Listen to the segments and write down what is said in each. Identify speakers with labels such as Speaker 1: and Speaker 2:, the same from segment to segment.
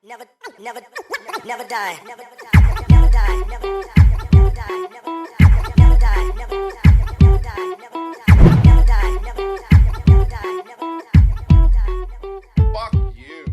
Speaker 1: Never, never, never die. Never die. Never die. Never die. Never die. Never die. Never die. Never die. Never die. Never die. Never die. Never die. Never die.
Speaker 2: Fuck you.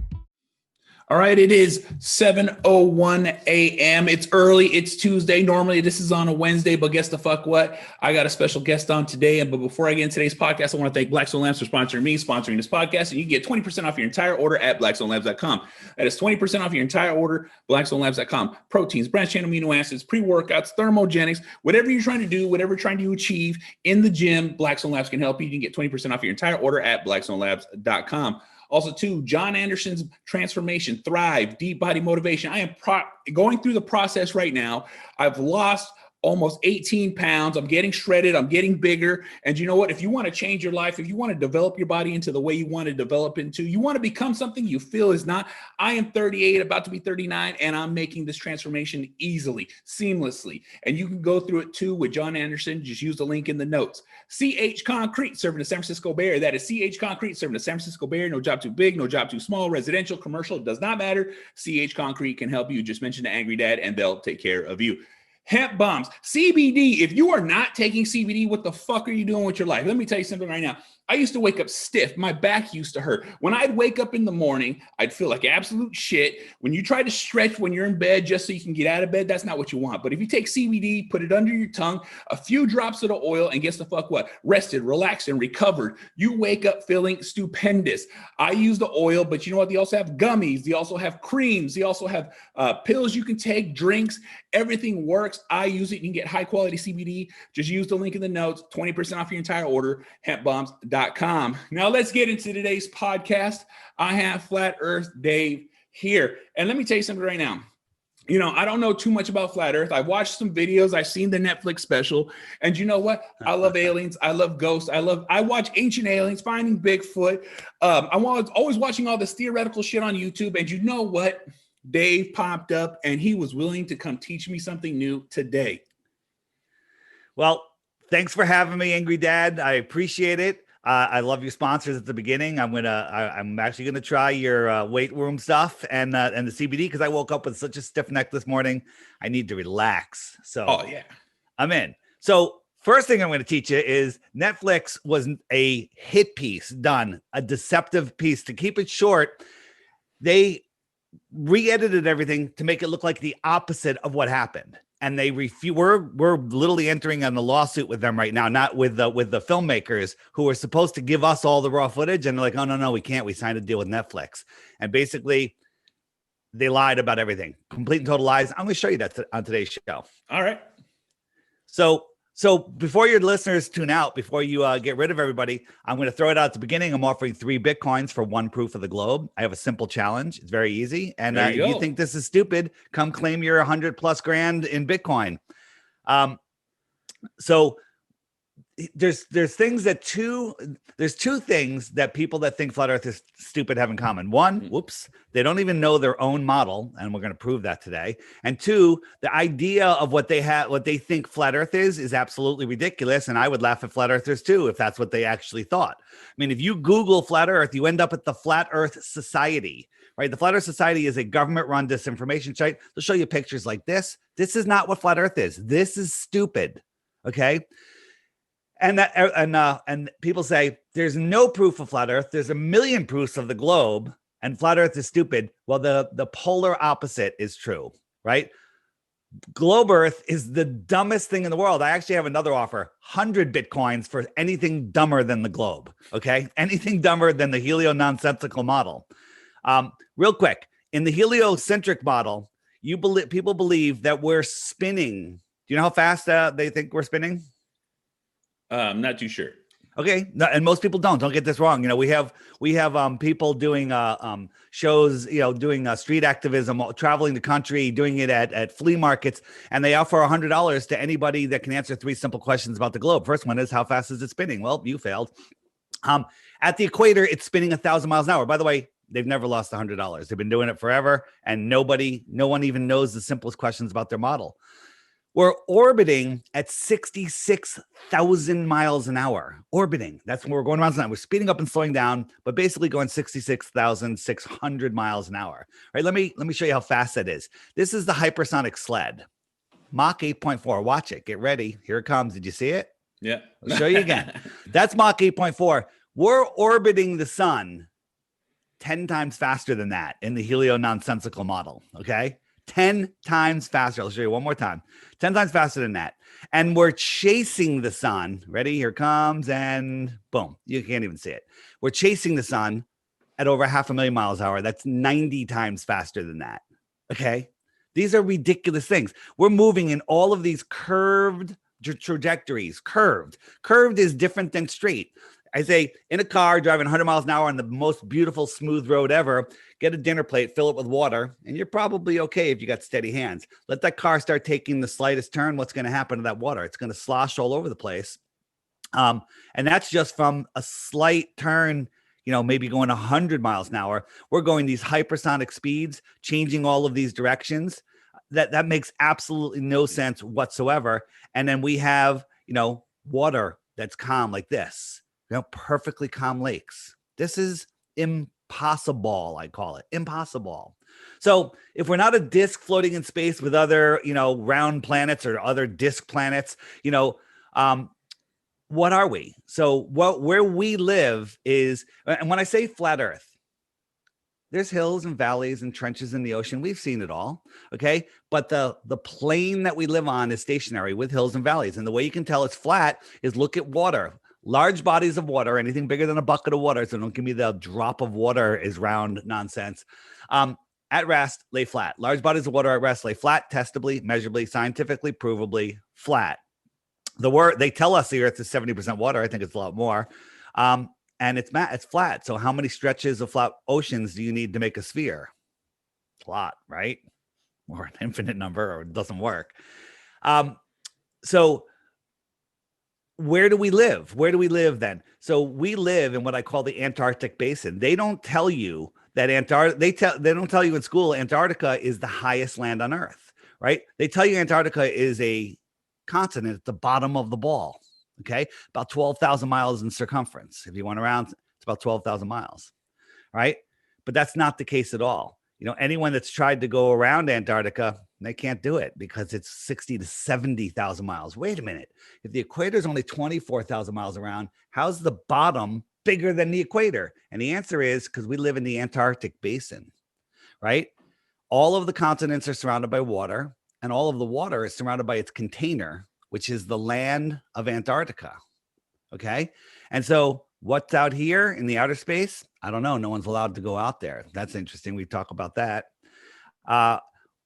Speaker 3: All right, it is 7:01 a.m. It's early. It's Tuesday. Normally, this is on a Wednesday, but guess the fuck what? I got a special guest on today. But before I get into today's podcast, I want to thank Blackstone Labs for sponsoring this podcast. And you can get 20% off your entire order at blackstonelabs.com. That is 20% off your entire order, blackstonelabs.com. Proteins, branched-chain amino acids, pre-workouts, thermogenics, whatever you're trying to do, whatever you're trying to achieve in the gym, Blackstone Labs can help you. You can get 20% off your entire order at blackstonelabs.com. Also, too, Jon Andersen's Transformation, Thrive, Deep Body Motivation. I am going through the process right now. I've lost almost 18 pounds. I'm getting shredded. I'm getting bigger. And you know what? If you want to change your life, if you want to develop your body into the way you want to develop into, you want to become something you feel is not. I am 38, about to be 39, and I'm making this transformation easily, seamlessly. And you can go through it too with Jon Andersen. Just use the link in the notes. CH Concrete, serving the San Francisco Bay Area. That is CH Concrete, serving the San Francisco Bay Area. No job too big, no job too small, residential, commercial, it does not matter. CH Concrete can help you. Just mention the Angry Dad and they'll take care of you. Hemp Bombs CBD. If you are not taking CBD, what the fuck are you doing with your life? Let me tell you something right now. I used to wake up stiff. My back used to hurt. When I'd wake up in the morning, I'd feel like absolute shit. When you try to stretch when you're in bed just so you can get out of bed, that's not what you want. But if you take CBD, put it under your tongue, a few drops of the oil, and guess the fuck what? Rested, relaxed, and recovered. You wake up feeling stupendous. I use the oil, but you know what? They also have gummies. They also have creams. They also have pills you can take, drinks. Everything works. I use it. You can get high quality CBD. Just use the link in the notes. 20% off your entire order. Hempbombs.com. Now let's get into today's podcast. I have Flat Earth Dave here. And let me tell you something right now. You know, I don't know too much about Flat Earth. I've watched some videos. I've seen the Netflix special. And you know what? I love aliens. I love ghosts. I watch Ancient Aliens, Finding Bigfoot. I was always watching all this theoretical shit on YouTube. And you know what? Dave popped up and he was willing to come teach me something new today.
Speaker 4: Well, thanks for having me, Angry Dad. I appreciate it. I love your sponsors at the beginning. I'm actually gonna try your weight room stuff and the CBD because I woke up with such a stiff neck this morning. I need to relax. So
Speaker 3: yeah,
Speaker 4: I'm in. So first thing I'm going to teach you is Netflix was a hit piece done, a deceptive piece. To keep it short, they re-edited everything to make it look like the opposite of what happened. And they we're literally entering on the lawsuit with them right now, not with the filmmakers who are supposed to give us all the raw footage. And they're like, oh, no, we can't. We signed a deal with Netflix. And basically, they lied about everything. Complete and total lies. I'm going to show you that on today's show.
Speaker 3: All right.
Speaker 4: So before your listeners tune out, before you get rid of everybody, I'm going to throw it out at the beginning. I'm offering 3 Bitcoins for 1 proof of the globe. I have a simple challenge. It's very easy. And if you think this is stupid, come claim your 100+ grand in Bitcoin. So there's two things that people that think flat earth is stupid have in common. One, they don't even know their own model, and we're going to prove that today. And 2, the idea of what they think flat earth is absolutely ridiculous. And I would laugh at flat earthers too if that's what they actually thought. I mean, if you Google flat earth, you end up at the Flat Earth Society, right? The Flat Earth Society is a government-run disinformation site. They'll show you pictures like this. This is not what flat earth is. This is stupid. Okay. And people say there's no proof of flat earth. There's a million proofs of the globe and flat earth is stupid. Well, the polar opposite is true, right? Globe earth is the dumbest thing in the world. I actually have another offer, 100 Bitcoins for anything dumber than the globe. Okay. Anything dumber than the helio-nonsensical model. Real quick, in the heliocentric model, people believe that we're spinning. Do you know how fast they think we're spinning?
Speaker 3: I'm not too sure.
Speaker 4: Okay, no, and most people don't get this wrong. You know, we have people doing shows, doing street activism, traveling the country, doing it at flea markets, and they offer $100 to anybody that can answer 3 simple questions about the globe. First one is, how fast is it spinning? Well, you failed. At the equator, it's spinning 1,000 miles an hour. By the way, they've never lost $100. They've been doing it forever, and no one even knows the simplest questions about their model. We're orbiting at 66,000 miles an hour. Orbiting. That's when we're going around the sun. We're speeding up and slowing down, but basically going 66,600 miles an hour. Right? Let me show you how fast that is. This is the hypersonic sled. Mach 8.4. Watch it. Get ready. Here it comes. Did you see it?
Speaker 3: Yeah.
Speaker 4: I'll show you again. That's Mach 8.4. We're orbiting the sun 10 times faster than that in the helio-nonsensical model. Okay. 10 times faster. I'll show you one more time. 10 times faster than that. And we're chasing the sun. Ready? Here it comes. And boom. You can't even see it. We're chasing the sun at over 500,000 miles an hour. That's 90 times faster than that. Okay. These are ridiculous things. We're moving in all of these curved trajectories. Curved is different than straight. I say in a car driving 100 miles an hour on the most beautiful smooth road ever, get a dinner plate, fill it with water, and you're probably okay if you got steady hands. Let that car start taking the slightest turn. What's going to happen to that water? It's going to slosh all over the place. And that's just from a slight turn, maybe going 100 miles an hour. We're going these hypersonic speeds, changing all of these directions. That makes absolutely no sense whatsoever. And then we have, water that's calm like this. Perfectly calm lakes. This is impossible, I call it. Impossible. So if we're not a disk floating in space with other, round planets or other disk planets, what are we? So where we live is, and when I say flat Earth, there's hills and valleys and trenches in the ocean. We've seen it all. Okay. But the plane that we live on is stationary with hills and valleys. And the way you can tell it's flat is look at water. Large bodies of water, anything bigger than a bucket of water. So don't give me the drop of water is round nonsense. At rest, lay flat. Large bodies of water at rest, lay flat, testably, measurably, scientifically, provably flat. They tell us the Earth is 70% water. I think it's a lot more. And it's flat. So how many stretches of flat oceans do you need to make a sphere? A lot, right? Or an infinite number, or it doesn't work. So where do we live? Where do we live then? So we live in what I call the Antarctic Basin. They don't tell you that they don't tell you in school Antarctica is the highest land on Earth, right? They tell you Antarctica is a continent at the bottom of the ball. Okay, about 12,000 miles in circumference. If you went around, it's about 12,000 miles, right? But that's not the case at all. Anyone that's tried to go around Antarctica, they can't do it because it's 60 to 70,000 miles. Wait a minute. If the equator is only 24,000 miles around, how's the bottom bigger than the equator? And the answer is because we live in the Antarctic Basin, right? All of the continents are surrounded by water, and all of the water is surrounded by its container, which is the land of Antarctica. Okay. And so what's out here in the outer space? I don't know. No one's allowed to go out there. That's interesting. We talk about that.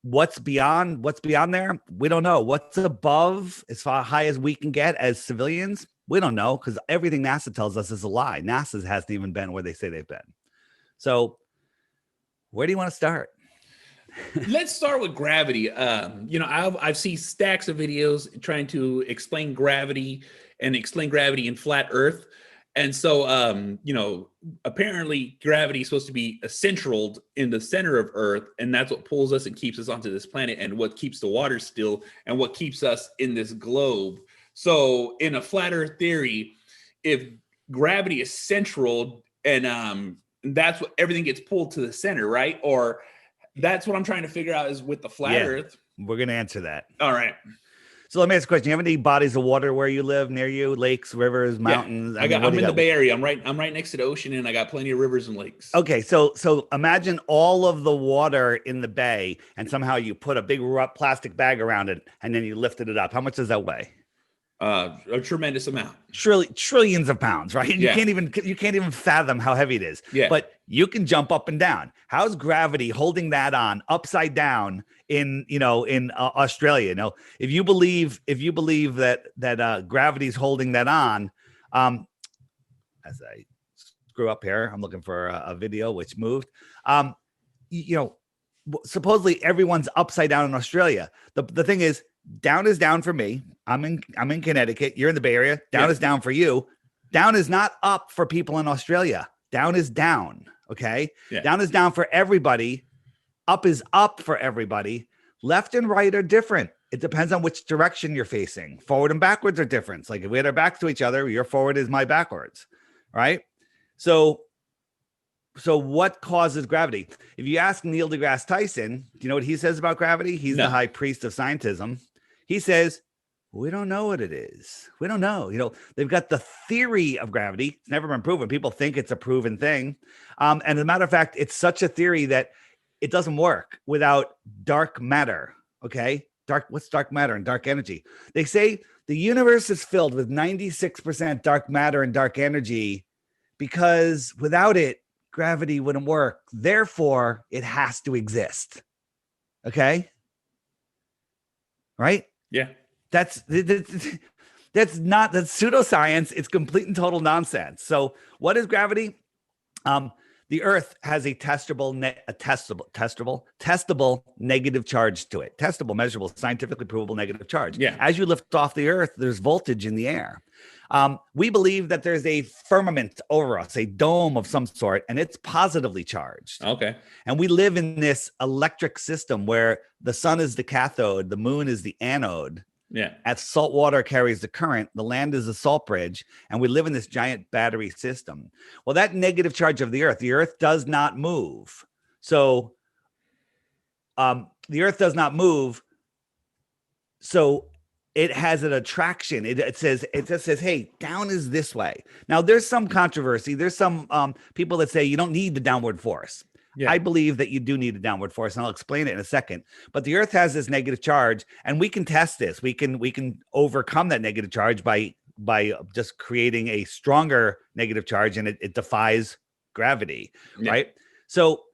Speaker 4: What's beyond there? We don't know. What's above as far high as we can get as civilians? We don't know because everything NASA tells us is a lie. NASA hasn't even been where they say they've been. So where do you want to start?
Speaker 3: Let's start with gravity. I've seen stacks of videos trying to explain gravity in flat Earth. And so, apparently gravity is supposed to be centraled in the center of Earth. And that's what pulls us and keeps us onto this planet and what keeps the water still and what keeps us in this globe. So in a flat Earth theory, if gravity is central and that's what everything gets pulled to the center, right? Or that's what I'm trying to figure out is with the flat Earth.
Speaker 4: We're going to answer that.
Speaker 3: All right.
Speaker 4: So let me ask a question. You have any bodies of water where you live, near you? Lakes, rivers, mountains?
Speaker 3: Yeah. I'm in the Bay Area. I'm right next to the ocean, and I got plenty of rivers and lakes.
Speaker 4: Okay, so imagine all of the water in the bay, and somehow you put a big plastic bag around it, and then you lifted it up. How much does that weigh?
Speaker 3: A tremendous amount.
Speaker 4: Trillions of pounds, right?
Speaker 3: Yeah.
Speaker 4: You can't even fathom how heavy it is.
Speaker 3: Yeah.
Speaker 4: But you can jump up and down. How's gravity holding that on upside down in Australia? If you believe that gravity's holding that on, as I screw up here, I'm looking for a video which moved. Supposedly everyone's upside down in Australia. The thing is, down is down for me. I'm in Connecticut. You're in the Bay Area. Down is down for you. Down is not up for people in Australia. Down is down. Okay. Yeah. Down is down for everybody. Up is up for everybody. Left and right are different. It depends on which direction you're facing. Forward and backwards are different. Like if we had our backs to each other, your forward is my backwards, right? So what causes gravity? If you ask Neil deGrasse Tyson, do you know what he says about gravity? He's the high priest of scientism. He says, we don't know what it is. We don't know. You know, they've got the theory of gravity. It's never been proven. People think it's a proven thing. And as a matter of fact, it's such a theory that it doesn't work without dark matter. Okay. What's dark matter and dark energy? They say the universe is filled with 96% dark matter and dark energy because without it, gravity wouldn't work. Therefore, it has to exist. Okay. Right?
Speaker 3: Yeah.
Speaker 4: That's pseudoscience. It's complete and total nonsense. So what is gravity? The Earth has a testable negative charge to it. Testable, measurable, scientifically provable negative charge.
Speaker 3: Yeah.
Speaker 4: As you lift off the Earth, there's voltage in the air. We believe that there's a firmament over us, a dome of some sort, and it's positively charged.
Speaker 3: Okay.
Speaker 4: And we live in this electric system where the sun is the cathode, the moon is the anode.
Speaker 3: Yeah.
Speaker 4: As salt water carries the current, the land is a salt bridge, and we live in this giant battery system. Well, that negative charge of the Earth does not move. So the Earth does not move. So it has an attraction. It just says, hey, down is this way. Now, there's some controversy. There's some people that say you don't need the downward force. Yeah. I believe that you do need a downward force, and I'll explain it in a second. But the Earth has this negative charge, and we can test this. We can overcome that negative charge by just creating a stronger negative charge, and it defies gravity, right? So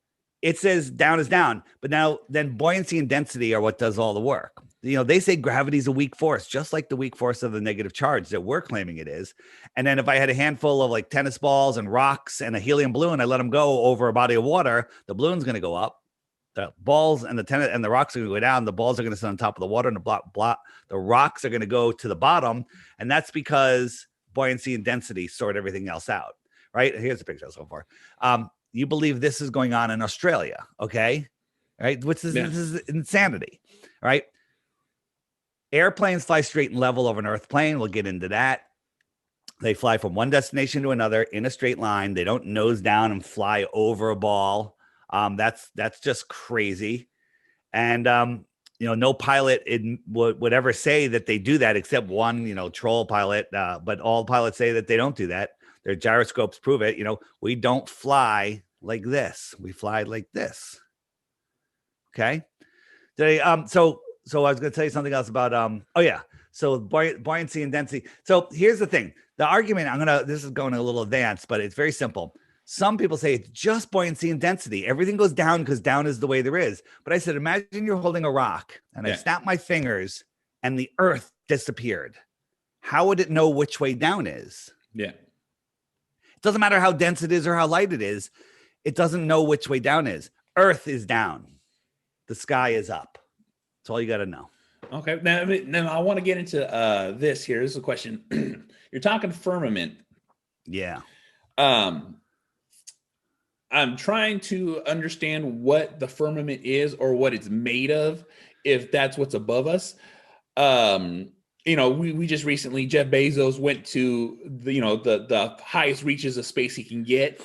Speaker 4: it says down is down, but then buoyancy and density are what does all the work. You know, they say gravity is a weak force, just like the weak force of the negative charge that we're claiming it is. And then if I had a handful of like tennis balls and rocks and a helium balloon, I let them go over a body of water, the balloon's going to go up. The balls and the rocks are going to go down. The balls are going to sit on top of the water, and the rocks are going to go to the bottom. And that's because buoyancy and density sort everything else out, right? Here's the picture so far. You believe this is going on in Australia, okay? Right? This is insanity, right? Airplanes fly straight and level over an Earth plane. We'll get into that. They fly from one destination to another in a straight line. They don't nose down and fly over a ball. That's just crazy. And no pilot would ever say that they do that except one, troll pilot. But all pilots say that they don't do that. Their gyroscopes prove it. We don't fly like this. We fly like this. Okay. So I was going to tell you something else about, so buoyancy and density. So here's the thing. The argument, this is going a little advanced, but it's very simple. Some people say it's just buoyancy and density. Everything goes down because down is the way there is. But I said, imagine you're holding a rock and I snap my fingers and the Earth disappeared. How would it know which way down is? Yeah. It doesn't matter how dense it is or how light it is. It doesn't know which way down is. Earth is down. The sky is up. That's all you got to know.
Speaker 3: Okay. Now I want to get into this here. This is a question. You're talking firmament.
Speaker 4: Yeah.
Speaker 3: I'm trying to understand what the firmament is or what it's made of, if that's what's above us. We just recently, Jeff Bezos went to the highest reaches of space he can get.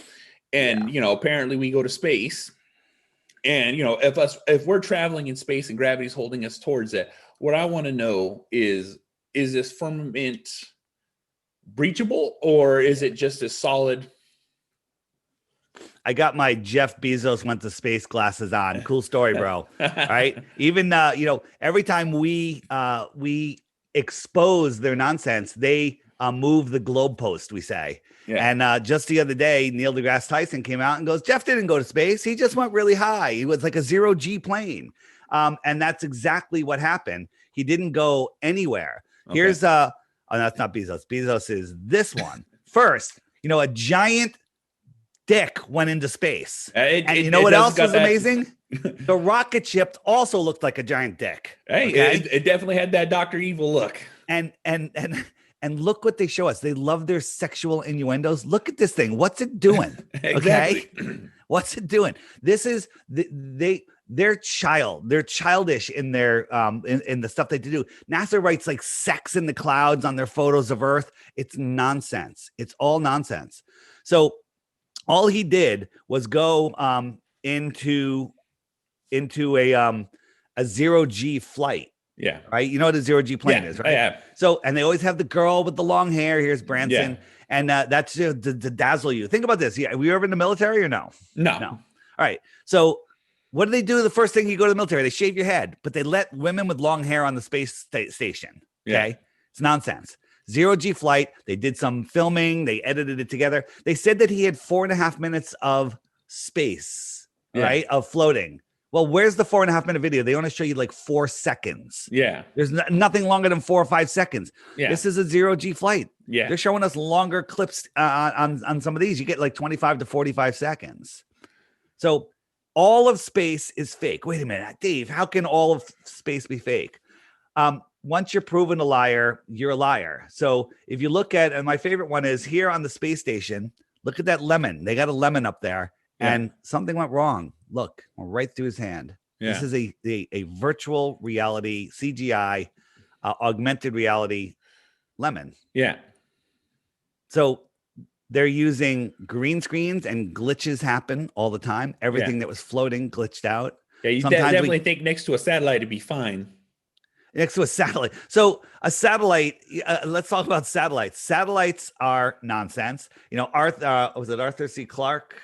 Speaker 3: And, apparently we go to space. And, if we're traveling in space and gravity's holding us towards it, what I want to know is this firmament breachable, or is it just as solid?
Speaker 4: I got my Jeff Bezos went to space glasses on. Cool story, bro. All right. Even, every time we expose their nonsense, they move the globe post, we say. Yeah. And just the other day, Neil deGrasse Tyson came out and goes, Jeff didn't go to space. He just went really high. He was like a 0G plane. And that's exactly what happened. He didn't go anywhere. Okay. Here's, that's not Bezos. Bezos is this one. First, a giant dick went into space. What else was amazing? The rocket ship also looked like a giant dick.
Speaker 3: Hey, okay? it definitely had that Dr. Evil look.
Speaker 4: And look what they show us. They love their sexual innuendos. Look at this thing. What's it doing?
Speaker 3: Exactly.
Speaker 4: Okay. What's it doing? This is they they're childish in their in the stuff they do. NASA writes like sex in the clouds on their photos of Earth. It's nonsense. It's all nonsense. So all he did was go into a 0G flight.
Speaker 3: Yeah.
Speaker 4: Right. You know what a 0G plane is, right?
Speaker 3: Yeah.
Speaker 4: So, and they always have the girl with the long hair. Here's Branson.
Speaker 3: Yeah.
Speaker 4: And that's to dazzle you. Think about this. Yeah. Were you ever in the military or no?
Speaker 3: No.
Speaker 4: All right. So what do they do? The first thing you go to the military, they shave your head, but they let women with long hair on the space station. Okay.
Speaker 3: Yeah.
Speaker 4: It's nonsense. 0G flight. They did some filming. They edited it together. They said that he had 4.5 minutes of space, right? Of floating. Well, where's the 4.5 minute video? They only show you like 4 seconds.
Speaker 3: Yeah.
Speaker 4: There's nothing longer than 4 or 5 seconds.
Speaker 3: Yeah.
Speaker 4: This is a 0G flight.
Speaker 3: Yeah.
Speaker 4: They're showing us longer clips on some of these. You get like 25 to 45 seconds. So all of space is fake. Wait a minute, Dave, how can all of space be fake? Once you're proven a liar, you're a liar. So if you look at, and my favorite one is here on the space station, look at that lemon. They got a lemon up there. And something went wrong. Look, right through his hand. Yeah. This is a virtual reality, CGI, augmented reality lemon.
Speaker 3: Yeah.
Speaker 4: So they're using green screens and glitches happen all the time. Everything that was floating glitched out.
Speaker 3: Yeah, you definitely think next to a satellite it'd be fine.
Speaker 4: Next to a satellite. So a satellite, let's talk about satellites. Satellites are nonsense. You know, was it Arthur C. Clarke?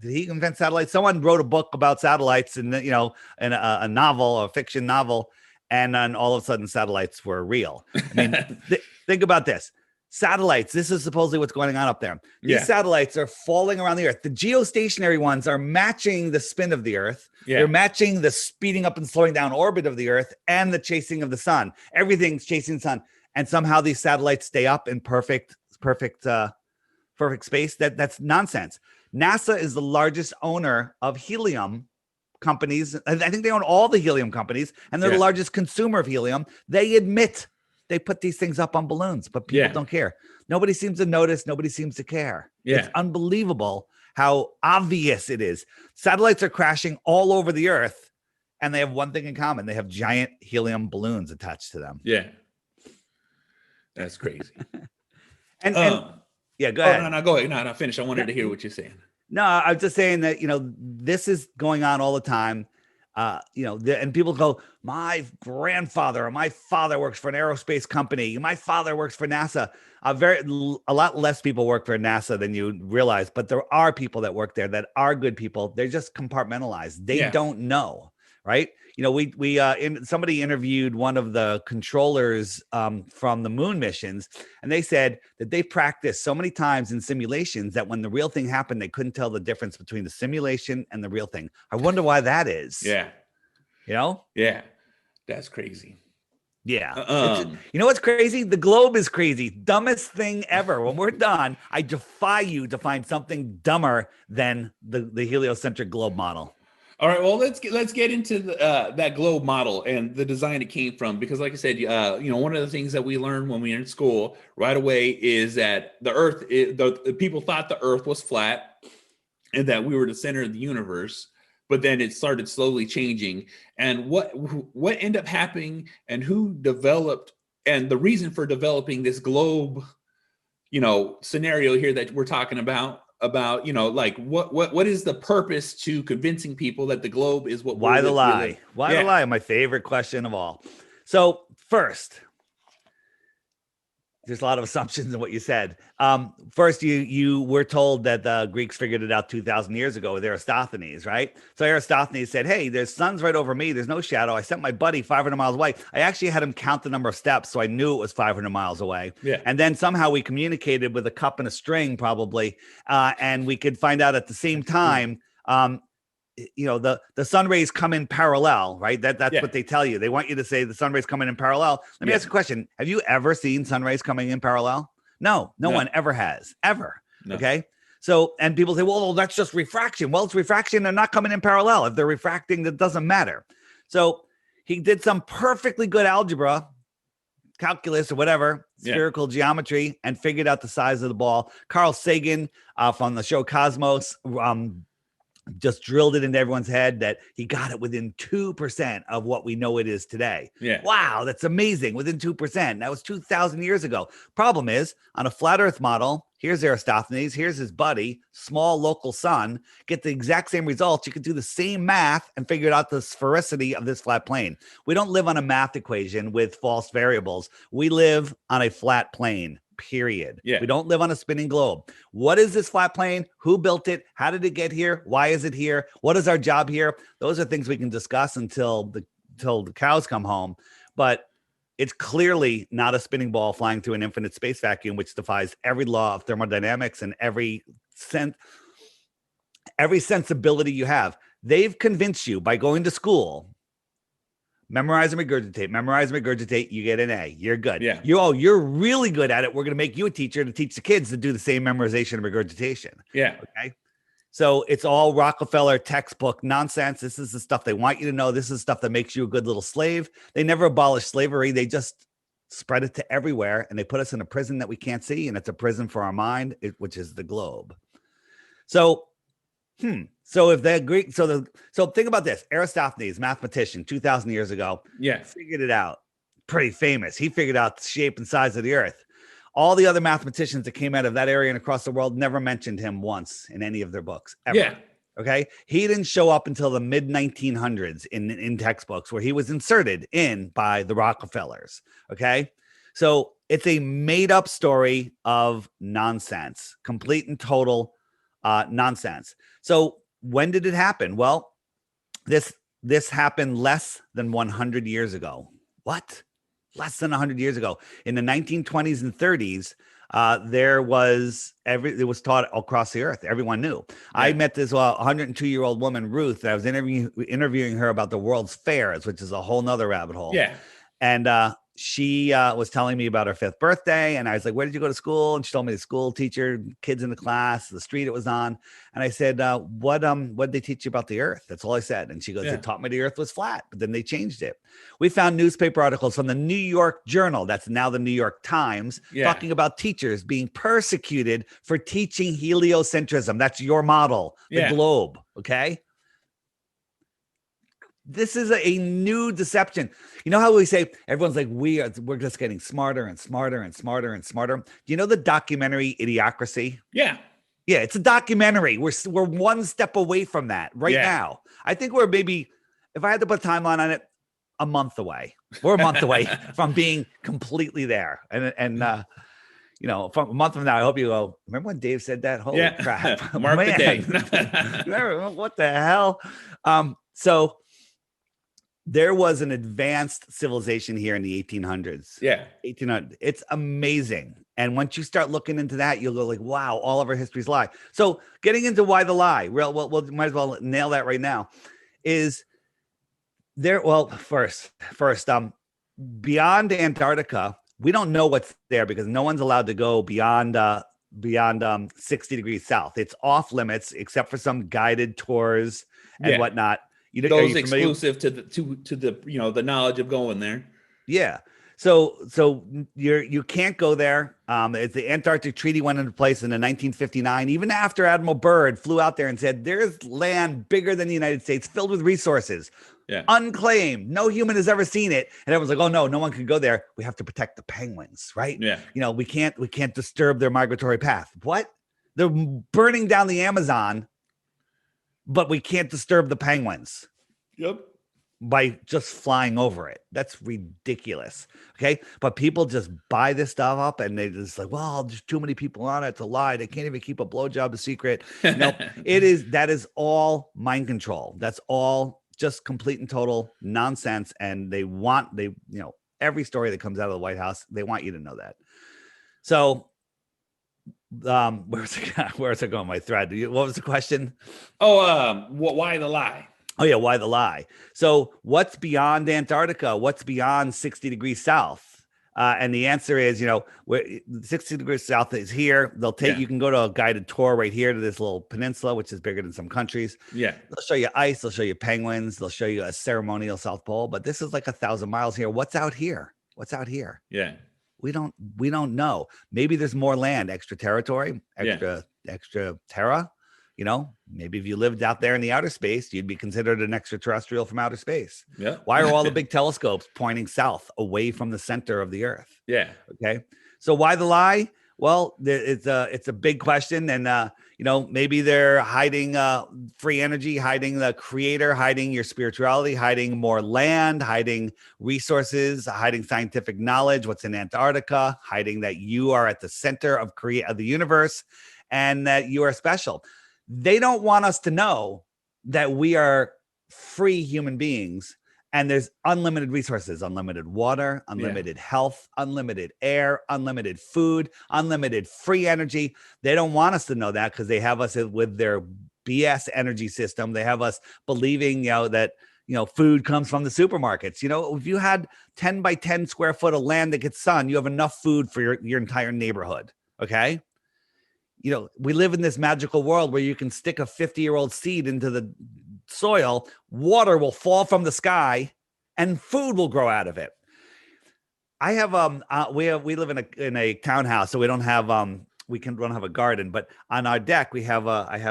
Speaker 4: Did he invent satellites? Someone wrote a book about satellites and, you know, and a novel, a fiction novel. And then all of a sudden satellites were real. I mean, think about this. Satellites, this is supposedly what's going on up there. These satellites are falling around the Earth. The geostationary ones are matching the spin of the Earth. Yeah. They're matching the speeding up and slowing down orbit of the Earth and the chasing of the sun. Everything's chasing the sun. And somehow these satellites stay up in perfect space. That's nonsense. NASA is the largest owner of helium companies. I think they own all the helium companies, and they're the largest consumer of helium. They admit they put these things up on balloons, but people don't care. Nobody seems to notice. Nobody seems to care. Yeah. It's unbelievable how obvious it is. Satellites are crashing all over the Earth, and they have one thing in common. They have giant helium balloons attached to them.
Speaker 3: Yeah. That's crazy.
Speaker 4: and yeah, go ahead.
Speaker 3: No, go ahead. No, finish. I wanted to hear what you're saying.
Speaker 4: No, I'm just saying that, you know, this is going on all the time. You know, and people go, my grandfather or my father works for an aerospace company. My father works for NASA. A lot less people work for NASA than you realize, but there are people that work there that are good people. They're just compartmentalized. They don't know, right? You know, somebody interviewed one of the controllers from the moon missions, and they said that they practiced so many times in simulations that when the real thing happened, they couldn't tell the difference between the simulation and the real thing. I wonder why that is.
Speaker 3: Yeah.
Speaker 4: You know?
Speaker 3: Yeah. That's crazy.
Speaker 4: Yeah. You know what's crazy? The globe is crazy. Dumbest thing ever. When we're done, I defy you to find something dumber than the heliocentric globe model.
Speaker 3: All right, well, let's get into that globe model and the design it came from, because like I said, you know, one of the things that we learned when we were in school right away is that the Earth, the people thought the Earth was flat and that we were the center of the universe, but then it started slowly changing. And what ended up happening and who developed, and the reason for developing this globe, you know, scenario here that we're talking about, you know, like what is the purpose to convincing people that the globe is what?
Speaker 4: Why the lie? Why the lie? My favorite question of all. So first, there's a lot of assumptions in what you said. First, you were told that the Greeks figured it out 2,000 years ago with Eratosthenes, right? So Eratosthenes said, hey, there's sun's right over me. There's no shadow. I sent my buddy 500 miles away. I actually had him count the number of steps, so I knew it was 500 miles away. Yeah. And then somehow we communicated with a cup and a string, probably, and we could find out at the same time, you know, the sun rays come in parallel, right? That's what they tell you. They want you to say the sun rays come in parallel. Let me ask you a question. Have you ever seen sun rays coming in parallel? No one ever has, ever. No. Okay. So, and people say, well, that's just refraction. Well, it's refraction. They're not coming in parallel. If they're refracting, that doesn't matter. So he did some perfectly good algebra, calculus or whatever, spherical geometry, and figured out the size of the ball. Carl Sagan from the show Cosmos, just drilled it into everyone's head that he got it within 2% of what we know it is today.
Speaker 3: Yeah.
Speaker 4: Wow, that's amazing. Within 2%. That was 2,000 years ago. Problem is, on a flat earth model, here's Eratosthenes, here's his buddy, small local sun, get the exact same results. You could do the same math and figure out the sphericity of this flat plane. We don't live on a math equation with false variables. We live on a flat plane. Period.
Speaker 3: Yeah.
Speaker 4: We don't live on a spinning globe. What is this flat plane? Who built it? How did it get here? Why is it here? What is our job here? Those are things we can discuss until the cows come home. But it's clearly not a spinning ball flying through an infinite space vacuum, which defies every law of thermodynamics and every sensibility you have. They've convinced you by going to school. Memorize and regurgitate, you get an A. You're good.
Speaker 3: Yeah.
Speaker 4: You're really good at it. We're going to make you a teacher to teach the kids to do the same memorization and regurgitation.
Speaker 3: Yeah.
Speaker 4: Okay. So it's all Rockefeller textbook nonsense. This is the stuff they want you to know. This is stuff that makes you a good little slave. They never abolished slavery. They just spread it to everywhere. And they put us in a prison that we can't see. And it's a prison for our mind, which is the globe. So, if they agree, so think about this. Eratosthenes, mathematician, 2,000 years ago, figured it out. Pretty famous. He figured out the shape and size of the earth. All the other mathematicians that came out of that area and across the world never mentioned him once in any of their books, ever.
Speaker 3: Yeah.
Speaker 4: Okay. He didn't show up until the mid 1900s in textbooks, where he was inserted in by the Rockefellers. Okay. So it's a made up story of nonsense, complete and total nonsense. So when did it happen? Well, this happened less than 100 years ago. What? Less than 100 years ago. In the 1920s and 30s, it was taught across the earth. Everyone knew. Yeah. I met this 102-year-old woman, Ruth, and I was interviewing her about the World's Fairs, which is a whole nother rabbit hole.
Speaker 3: Yeah.
Speaker 4: And she was telling me about her 5th birthday, and I was like, where did you go to school? And she told me the school teacher, kids in the class, the street it was on. And I said, what did they teach you about the earth? That's all I said. And she goes, they taught me the earth was flat, but then they changed it. We found newspaper articles from the New York Journal, that's now the New York Times, talking about teachers being persecuted for teaching heliocentrism. That's your model, the globe. Okay. This is a new deception. You know how we say everyone's like, we're just getting smarter and smarter and smarter and smarter. Do you know the documentary Idiocracy?
Speaker 3: Yeah.
Speaker 4: Yeah, it's a documentary. We're one step away from that now. I think we're maybe, if I had to put a timeline on it, a month away. We're a month away from being completely there. And from a month from now, I hope you go, remember when Dave said that? Holy crap.
Speaker 3: Mark the day.
Speaker 4: What the hell? So there was an advanced civilization here in the 1800s. Yeah. 1800. It's amazing. And once you start looking into that, you'll go like, wow, all of our histories lie. So getting into why the lie, we'll might as well nail that right now, is there. Well, first, beyond Antarctica, we don't know what's there because no one's allowed to go beyond 60 degrees south. It's off limits except for some guided tours and whatnot.
Speaker 3: Those exclusive to the the knowledge of going there.
Speaker 4: Yeah. So you can't go there. It's the Antarctic Treaty went into place in 1959, even after Admiral Byrd flew out there and said, there's land bigger than the United States filled with resources. Yeah. Unclaimed. No human has ever seen it. And everyone's like, oh no one can go there. We have to protect the penguins, right? Yeah. We can't disturb their migratory path. What? They're burning down the Amazon, but we can't disturb the penguins.
Speaker 3: Yep.
Speaker 4: By just flying over it. That's ridiculous. Okay. But people just buy this stuff up and they just like, well, there's too many people on it to lie. They can't even keep a blowjob a secret. That is all mind control. That's all just complete and total nonsense. And every story that comes out of the White House, they want you to know that. So where's it going? My thread. What was the question?
Speaker 3: Why the lie?
Speaker 4: Oh yeah, why the lie? So what's beyond Antarctica? What's beyond 60 degrees south? And the answer is, 60 degrees south is here. They'll take you can go to a guided tour right here to this little peninsula, which is bigger than some countries. Yeah, they'll show you ice. They'll show you penguins. They'll show you a ceremonial South Pole. But this is like 1,000 miles here. What's out here? Yeah, we don't know. Maybe there's more land, extra territory, extra terra. You know, maybe if you lived out there in the outer space, you'd be considered an extraterrestrial from outer space.
Speaker 3: Yeah.
Speaker 4: Why are all the big telescopes pointing south away from the center of the earth?
Speaker 3: Yeah.
Speaker 4: Okay. So why the lie? Well, it's a big question. And, you know, maybe they're hiding free energy, hiding the creator, hiding your spirituality, hiding more land, hiding resources, hiding scientific knowledge, what's in Antarctica, hiding that you are at the center of the universe and that you are special. They don't want us to know that we are free human beings and there's unlimited resources, unlimited water, unlimited health, unlimited air, unlimited food, unlimited free energy. They don't want us to know that because they have us with their BS energy system. They have us believing, you know, that, you know, food comes from the supermarkets. You know, if you had 10 by 10 square foot of land that gets sun, you have enough food for your entire neighborhood. Okay. You know, we live in this magical world where you can stick a 50-year-old seed into the soil, water will fall from the sky, and food will grow out of it. I have we live in a townhouse, so we don't have we don't have a garden, but on our deck I have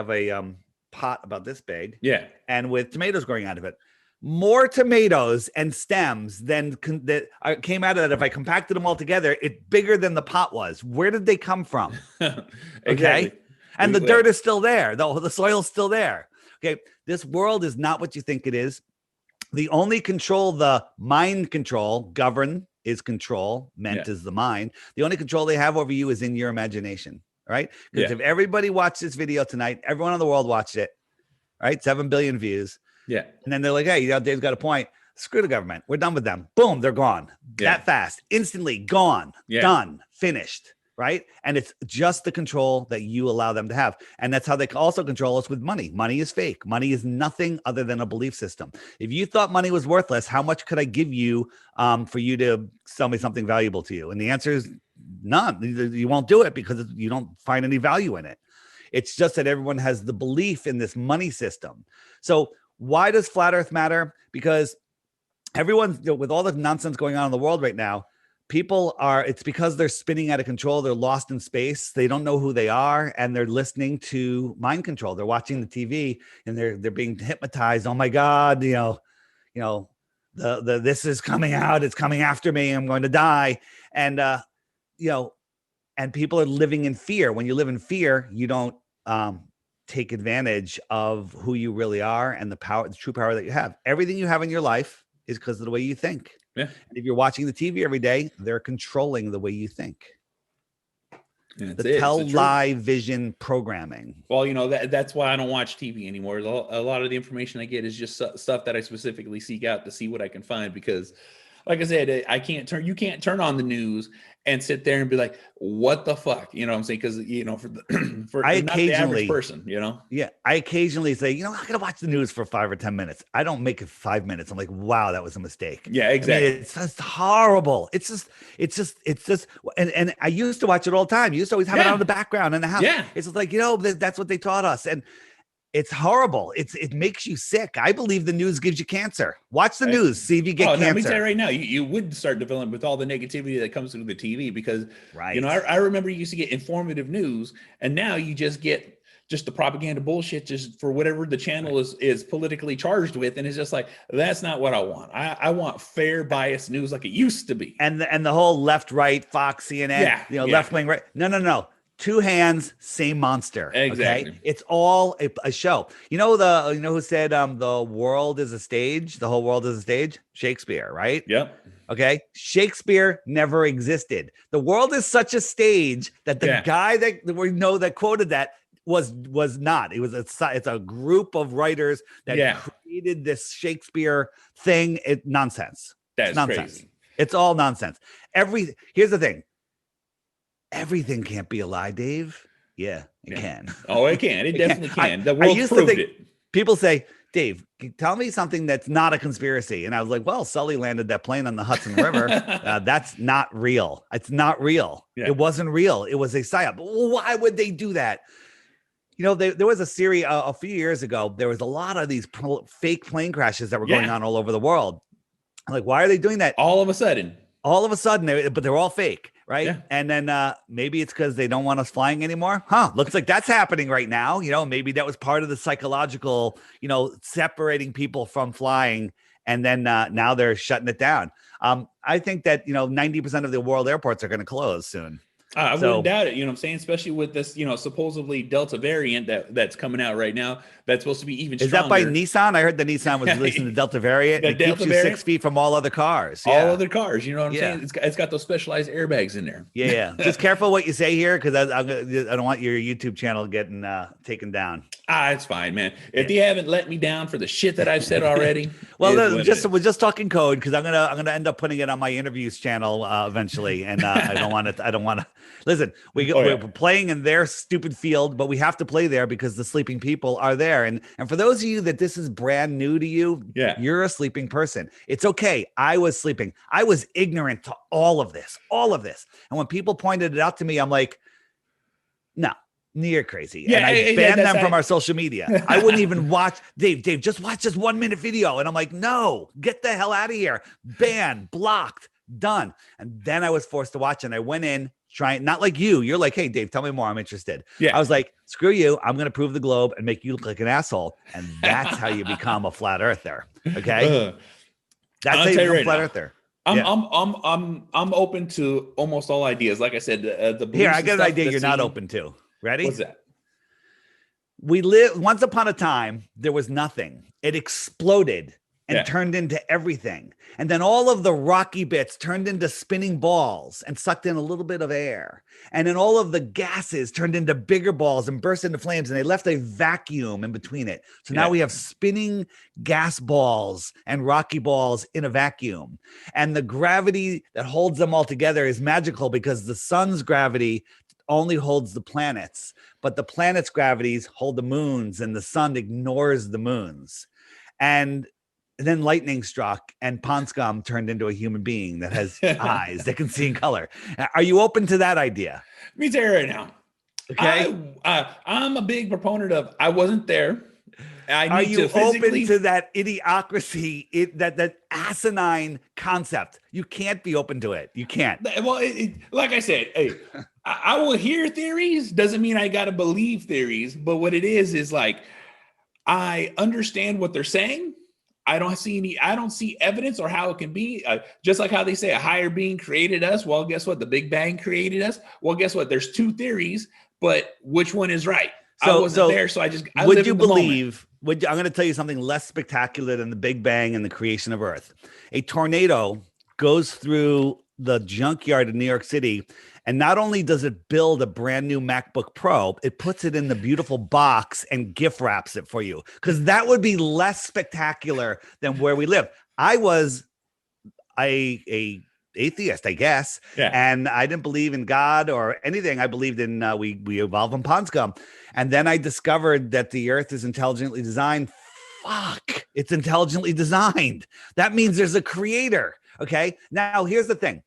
Speaker 4: a pot about this big, and with tomatoes growing out of it. More tomatoes and stems than that came out of that. If I compacted them all together, it's bigger than the pot was. Where did they come from?
Speaker 3: Exactly.
Speaker 4: Okay. And the dirt is still there. The soil's still there. Okay. This world is not what you think it is. The only control, the mind control, govern is control, meant is the mind. The only control they have over you is in your imagination. Right. Because if everybody watched this video tonight, everyone in the world watched it, right? 7 billion views. Yeah. And then they're like, hey, you know, Dave's got a point. Screw the government. We're done with them. Boom, they're gone. That fast. Instantly gone. Done. Finished. Right. And it's just the control that you allow them to have. And that's how they also control us with money. Money is fake. Money is nothing other than a belief system. If you thought money was worthless, how much could I give you for you to sell me something valuable to you? And the answer is none. You won't do it because you don't find any value in it. It's just that everyone has the belief in this money system. So why does flat earth matter? Because everyone, you know, with all the nonsense going on in the world right now, it's because they're spinning out of control. They're lost in space. They don't know who they are. And they're listening to mind control. They're watching the TV and they're being hypnotized. Oh my God, this is coming out. It's coming after me. I'm going to die. And, and people are living in fear. When you live in fear, you don't, take advantage of who you really are and the true power that you have. Everything you have in your life is because of the way you think. Yeah. And if you're watching the TV every day, they're controlling the way you think. The tell-lie vision programming.
Speaker 3: Well, you know, that's why I don't watch TV anymore. A lot of the information I get is just stuff that I specifically seek out to see what I can find because, like I said, you can't turn on the news and sit there and be like, what the fuck? You know what I'm saying? Because, you know, for not the average person, you know?
Speaker 4: Yeah. I occasionally say, you know, I'm going to watch the news for 5 or 10 minutes. I don't make it 5 minutes. I'm like, wow, that was a mistake.
Speaker 3: Yeah, exactly.
Speaker 4: I mean, it's just horrible. It's just, and I used to watch it all the time. You used to always have it on in the background in the house. Yeah. It's just like, you know, that's what they taught us. And it's horrible. It makes you sick. I believe the news gives you cancer. Watch the news, see if you get cancer.
Speaker 3: Let me tell you right now, you would start developing with all the negativity that comes through the TV because, you know, I remember you used to get informative news and now you just get just the propaganda bullshit just for whatever the channel is politically charged with. And it's just like, that's not what I want. I want fair, biased news like it used to be.
Speaker 4: And the whole left, right, Fox, CNN, left wing, right. No. 2 hands, same monster.
Speaker 3: Exactly.
Speaker 4: Okay? It's all a show. You know who said the world is a stage? The whole world is a stage? Shakespeare, right?
Speaker 3: Yep.
Speaker 4: Okay. Shakespeare never existed. The world is such a stage that the guy that quoted that was not. It's a group of writers that created this Shakespeare thing. Nonsense.
Speaker 3: That's
Speaker 4: nonsense.
Speaker 3: Crazy.
Speaker 4: It's all nonsense. Here's the thing. Everything can't be a lie, Dave. Yeah, it can.
Speaker 3: Oh, it can. It definitely can. The world proved it.
Speaker 4: People say, Dave, tell me something that's not a conspiracy. And I was like, well, Sully landed that plane on the Hudson River. That's not real. It's not real. Yeah. It wasn't real. It was a psyop. Why would they do that? You know, there was a series a few years ago. There was a lot of these fake plane crashes that were going on all over the world. I'm like, why are they doing that?
Speaker 3: All of a sudden.
Speaker 4: all of a sudden, but they're all fake, right?
Speaker 3: Yeah.
Speaker 4: And then maybe it's because they don't want us flying anymore. Looks like that's happening right now. Maybe that was part of the psychological, separating people from flying. And then now they're shutting it down. I think that, 90% of the world airports are going to close soon.
Speaker 3: I wouldn't doubt it. You know what I'm saying? Especially with this, supposedly Delta variant that's coming out right now. That's supposed to be even stronger.
Speaker 4: Is that by Nissan? I heard the Nissan was releasing the Delta variant. It keeps you 6 feet from all other cars.
Speaker 3: Yeah. All other cars. You know what I'm saying? It's got those specialized airbags in there.
Speaker 4: Yeah. Just careful what you say here, because I don't want your YouTube channel getting taken down.
Speaker 3: It's fine, man. If they haven't let me down for the shit that I've said already.
Speaker 4: Well, we're just talking code, because I'm gonna end up putting it on my interviews channel eventually, and I don't want to. Listen, we're playing in their stupid field, but we have to play there because the sleeping people are there. And for those of you that this is brand new to you, you're a sleeping person. It's okay. I was sleeping. I was ignorant to all of this. And when people pointed it out to me, I'm like, no. You're crazy. And I banned them from our social media. I wouldn't even watch. Dave, just watch this 1 minute video. And I'm like, no, get the hell out of here. Banned, blocked, done. And then I was forced to watch, and I went in trying, not like you. You're like, hey, Dave, tell me more. I'm interested. Yeah. I was like, screw you. I'm going to prove the globe and make you look like an asshole. And that's how you become a flat earther. Okay. That's how you become a flat earther.
Speaker 3: I'm open to almost all ideas. Like I said,
Speaker 4: here, I got an idea you're not open to. Ready?
Speaker 3: What's that?
Speaker 4: Once upon a time, there was nothing. It exploded and turned into everything. And then all of the rocky bits turned into spinning balls and sucked in a little bit of air. And then all of the gases turned into bigger balls and burst into flames, and they left a vacuum in between it. So now we have spinning gas balls and rocky balls in a vacuum. And the gravity that holds them all together is magical, because the sun's gravity only holds the planets, but the planets' gravities hold the moons, and the sun ignores the moons. And then lightning struck, and pond scum turned into a human being that has eyes that can see in color. Are you open to that idea?
Speaker 3: Let me tell you right now. Okay. I'm a big proponent of, I wasn't there.
Speaker 4: Are you open to that idiocracy, that asinine concept? You can't be open to it. You can't.
Speaker 3: Well, like I said, hey, I will hear theories. Doesn't mean I got to believe theories. But what it is like, I understand what they're saying. I don't see evidence or how it can be. Just like how they say a higher being created us. Well, guess what? The Big Bang created us. Well, guess what? There's two theories, but which one is right? I wasn't there, so I
Speaker 4: would you believe? I'm going to tell you something less spectacular than the Big Bang and the creation of Earth. A tornado goes through the junkyard in New York City, and not only does it build a brand new MacBook Pro, it puts it in the beautiful box and gift wraps it for you, because that would be less spectacular than where we live. I was a atheist, I guess, and I didn't believe in God or anything. I believed in we evolved from pond scum, and then I discovered that the Earth is intelligently designed. Fuck, it's intelligently designed. That means there's a creator. Okay, now here's the thing.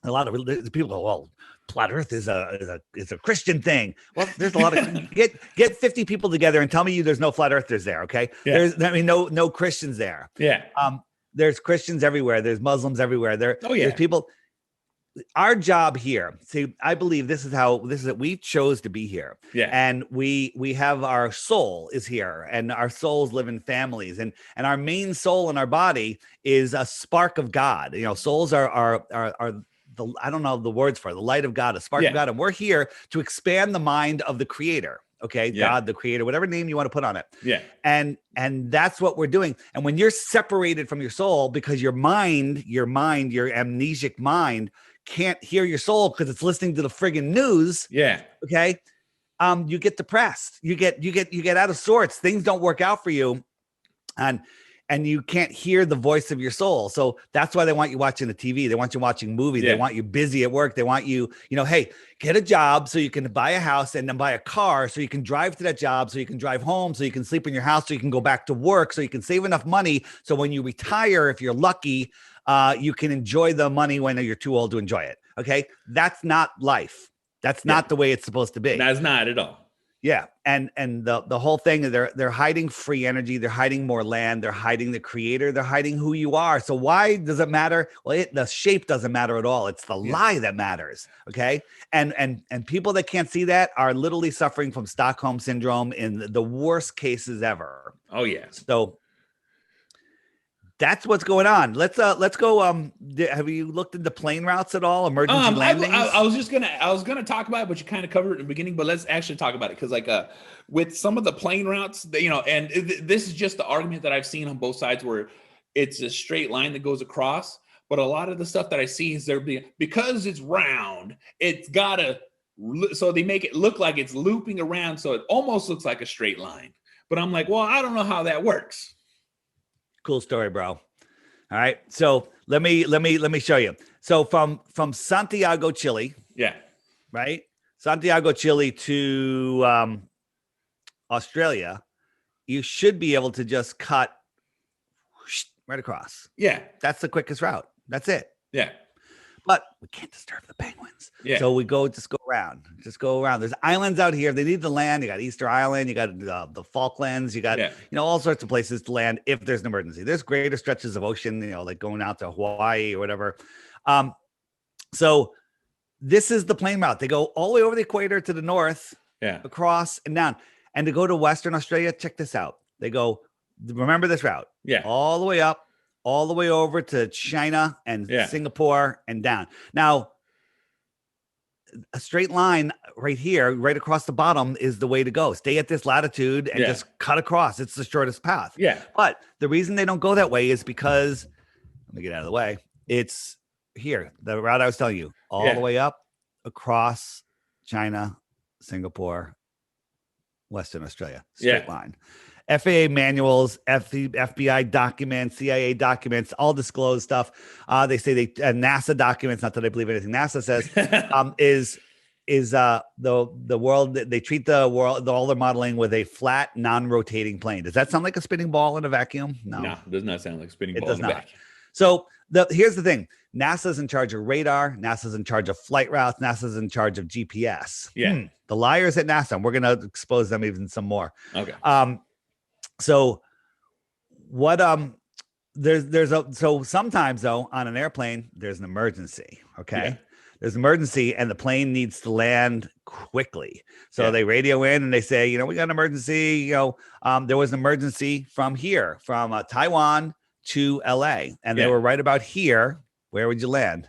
Speaker 4: A lot of people go, well, flat Earth is a Christian thing. Well, there's a lot of get 50 people together and tell me there's no flat earthers there. Okay, there's no Christians there. Yeah. There's Christians everywhere. There's Muslims everywhere. There's people. Our job here, see, I believe this is that we chose to be here. Yeah. And we have our soul is here, and our souls live in families, and our main soul in our body is a spark of God. Souls are the, I don't know the words for it, the light of God, a spark of God. And we're here to expand the mind of the creator. Okay. God, the creator, whatever name you want to put on it. Yeah. And that's what we're doing. And when you're separated from your soul, because your amnesic mind can't hear your soul because it's listening to the friggin' news. Yeah. Okay. You get depressed. You get out of sorts. Things don't work out for you. And you can't hear the voice of your soul. So that's why they want you watching the TV. They want you watching movies. They want you busy at work. They want you, hey, get a job so you can buy a house, and then buy a car so you can drive to that job, so you can drive home, so you can sleep in your house, so you can go back to work, so you can save enough money. So when you retire, if you're lucky, you can enjoy the money when you're too old to enjoy it. Okay. That's not life. That's not the way it's supposed to be.
Speaker 3: That's not at all.
Speaker 4: Yeah, and the whole thing is they're hiding free energy, they're hiding more land, they're hiding the creator, they're hiding who you are. So why does it matter? Well, the shape doesn't matter at all. It's the lie that matters. Okay, and people that can't see that are literally suffering from Stockholm syndrome in the worst cases ever.
Speaker 3: Oh yeah.
Speaker 4: So that's what's going on. Let's go. Have you looked into plane routes at all? Emergency landings?
Speaker 3: I was gonna talk about it, but you kind of covered it in the beginning. But let's actually talk about it because, like, with some of the plane routes, and this is just the argument that I've seen on both sides, where it's a straight line that goes across. But a lot of the stuff that I see is because it's round, it's gotta. So they make it look like it's looping around, so it almost looks like a straight line. But I'm like, well, I don't know how that works.
Speaker 4: Cool story, bro. All right. So let me show you. So from Santiago, Chile.
Speaker 3: Yeah.
Speaker 4: Right. Santiago, Chile to Australia, you should be able to just cut right across.
Speaker 3: Yeah.
Speaker 4: That's the quickest route. That's it.
Speaker 3: Yeah.
Speaker 4: But we can't disturb the penguins.
Speaker 3: Yeah.
Speaker 4: So we just go around. There's islands out here. They need the land. You got Easter Island. You got the Falklands. You got, all sorts of places to land if there's an emergency. There's greater stretches of ocean, like going out to Hawaii or whatever. So this is the plane route. They go all the way over the equator to the north, across and down. And to go to Western Australia, check this out. They go, remember this route.
Speaker 3: Yeah.
Speaker 4: All the way up, all the way over to China and Singapore and down. Now, a straight line right here, right across the bottom is the way to go. Stay at this latitude and just cut across. It's the shortest path.
Speaker 3: Yeah.
Speaker 4: But the reason they don't go that way is because, let me get out of the way. It's here, the route I was telling you, all the way up across China, Singapore, Western Australia, straight line. FAA manuals, FBI documents, CIA documents, all disclosed stuff. They say NASA documents, not that I believe anything NASA says, is the world, they treat the world, all their modeling with a flat, non-rotating plane. Does that sound like a spinning ball in a vacuum? No, it
Speaker 3: does not sound like a spinning ball.
Speaker 4: It does not. So here's the thing. NASA's in charge of radar. NASA's in charge of flight routes. NASA's in charge of GPS.
Speaker 3: Yeah.
Speaker 4: The liars at NASA. And we're going to expose them even some more.
Speaker 3: Okay.
Speaker 4: So what, so sometimes though, on an airplane, there's an emergency. Okay. Yeah. There's an emergency and the plane needs to land quickly. So they radio in and they say, we got an emergency. There was an emergency from here, from Taiwan to LA. And they were right about here. Where would you land?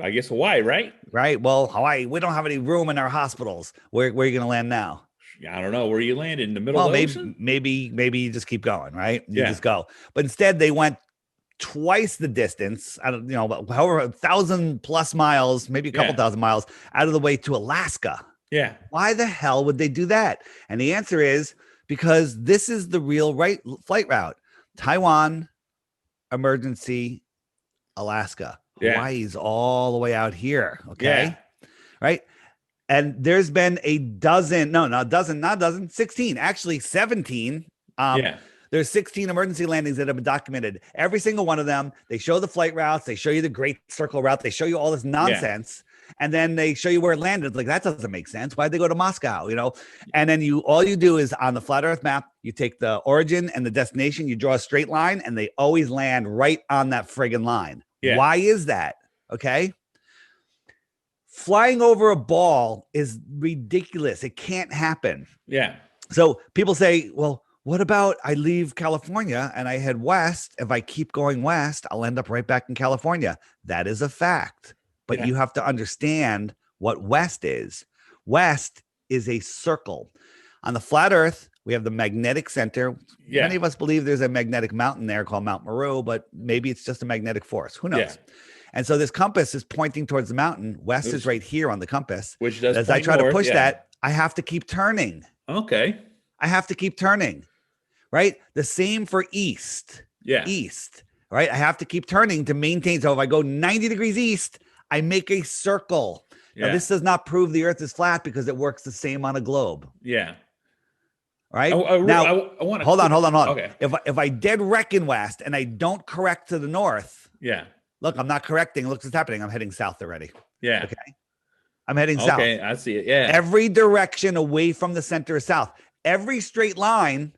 Speaker 3: I guess Hawaii, right?
Speaker 4: Right. Well, Hawaii, we don't have any room in our hospitals. Where are you going to land now?
Speaker 3: I don't know where you landed, in the middle of the ocean.
Speaker 4: Maybe you just keep going, right? You just go. But instead, they went twice the distance. I don't, however, 1,000+ miles, maybe a couple thousand miles out of the way to Alaska.
Speaker 3: Yeah.
Speaker 4: Why the hell would they do that? And the answer is because this is the real flight route. Taiwan, emergency, Alaska. Hawaii's all the way out here. Okay. Right. And there's been 16, actually 17. There's 16 emergency landings that have been documented. Every single one of them, they show the flight routes. They show you the Great Circle route. They show you all this nonsense. And then they show you where it landed. Like, that doesn't make sense. Why'd they go to Moscow? And then all you do is on the flat earth map, you take the origin and the destination, you draw a straight line, and they always land right on that friggin' line. Yeah. Why is that? Okay. Flying over a ball is ridiculous. It can't happen.
Speaker 3: Yeah.
Speaker 4: So people say, well, what about I leave California and I head west? If I keep going west, I'll end up right back in California. That is a fact. But you have to understand what west is. West is a circle. On the flat earth, we have the magnetic center. Many of us believe there's a magnetic mountain there called Mount Meru, but maybe it's just a magnetic force. Who knows? Yeah. And so this compass is pointing towards the mountain. West is right here on the compass.
Speaker 3: Which does.
Speaker 4: As I try to push that, I have to keep turning.
Speaker 3: Okay.
Speaker 4: I have to keep turning. Right? The same for east.
Speaker 3: Yeah.
Speaker 4: East. Right? I have to keep turning to maintain. So if I go 90 degrees east, I make a circle. Yeah. Now, this does not prove the earth is flat because it works the same on a globe.
Speaker 3: Yeah.
Speaker 4: Right?
Speaker 3: Now, I want to
Speaker 4: hold on.
Speaker 3: Okay.
Speaker 4: If I dead reckon west and I don't correct to the north.
Speaker 3: Yeah.
Speaker 4: Look, I'm not correcting. Look what's happening. I'm heading south already.
Speaker 3: Yeah.
Speaker 4: Okay. I'm heading south.
Speaker 3: Okay, I see it. Yeah.
Speaker 4: Every direction away from the center is south. Every straight line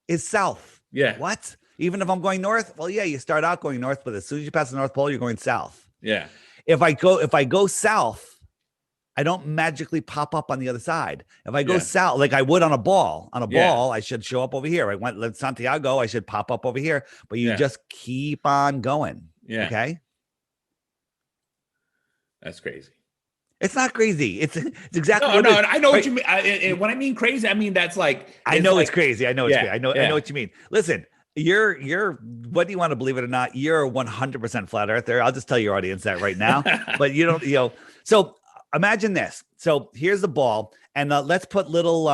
Speaker 4: is south.
Speaker 3: Yeah.
Speaker 4: What? Even if I'm going north? Well, yeah, you start out going north, but as soon as you pass the North Pole, you're going south.
Speaker 3: Yeah.
Speaker 4: If I go south, I don't magically pop up on the other side. If I go south, like I would on a ball, I should show up over here. I went to Santiago, I should pop up over here, but you just keep on going.
Speaker 3: Yeah.
Speaker 4: Okay.
Speaker 3: That's crazy.
Speaker 4: It's not crazy. It's exactly
Speaker 3: no.
Speaker 4: what it is.
Speaker 3: I know
Speaker 4: Right?
Speaker 3: what you mean. And when I mean crazy, I mean that's like
Speaker 4: I know
Speaker 3: like,
Speaker 4: it's crazy. I know it's crazy. I know what you mean. Listen, you're whether you want to believe it or not, you're 100% flat earther. I'll just tell your audience that right now. But you don't, so imagine this. So here's the ball, and let's put little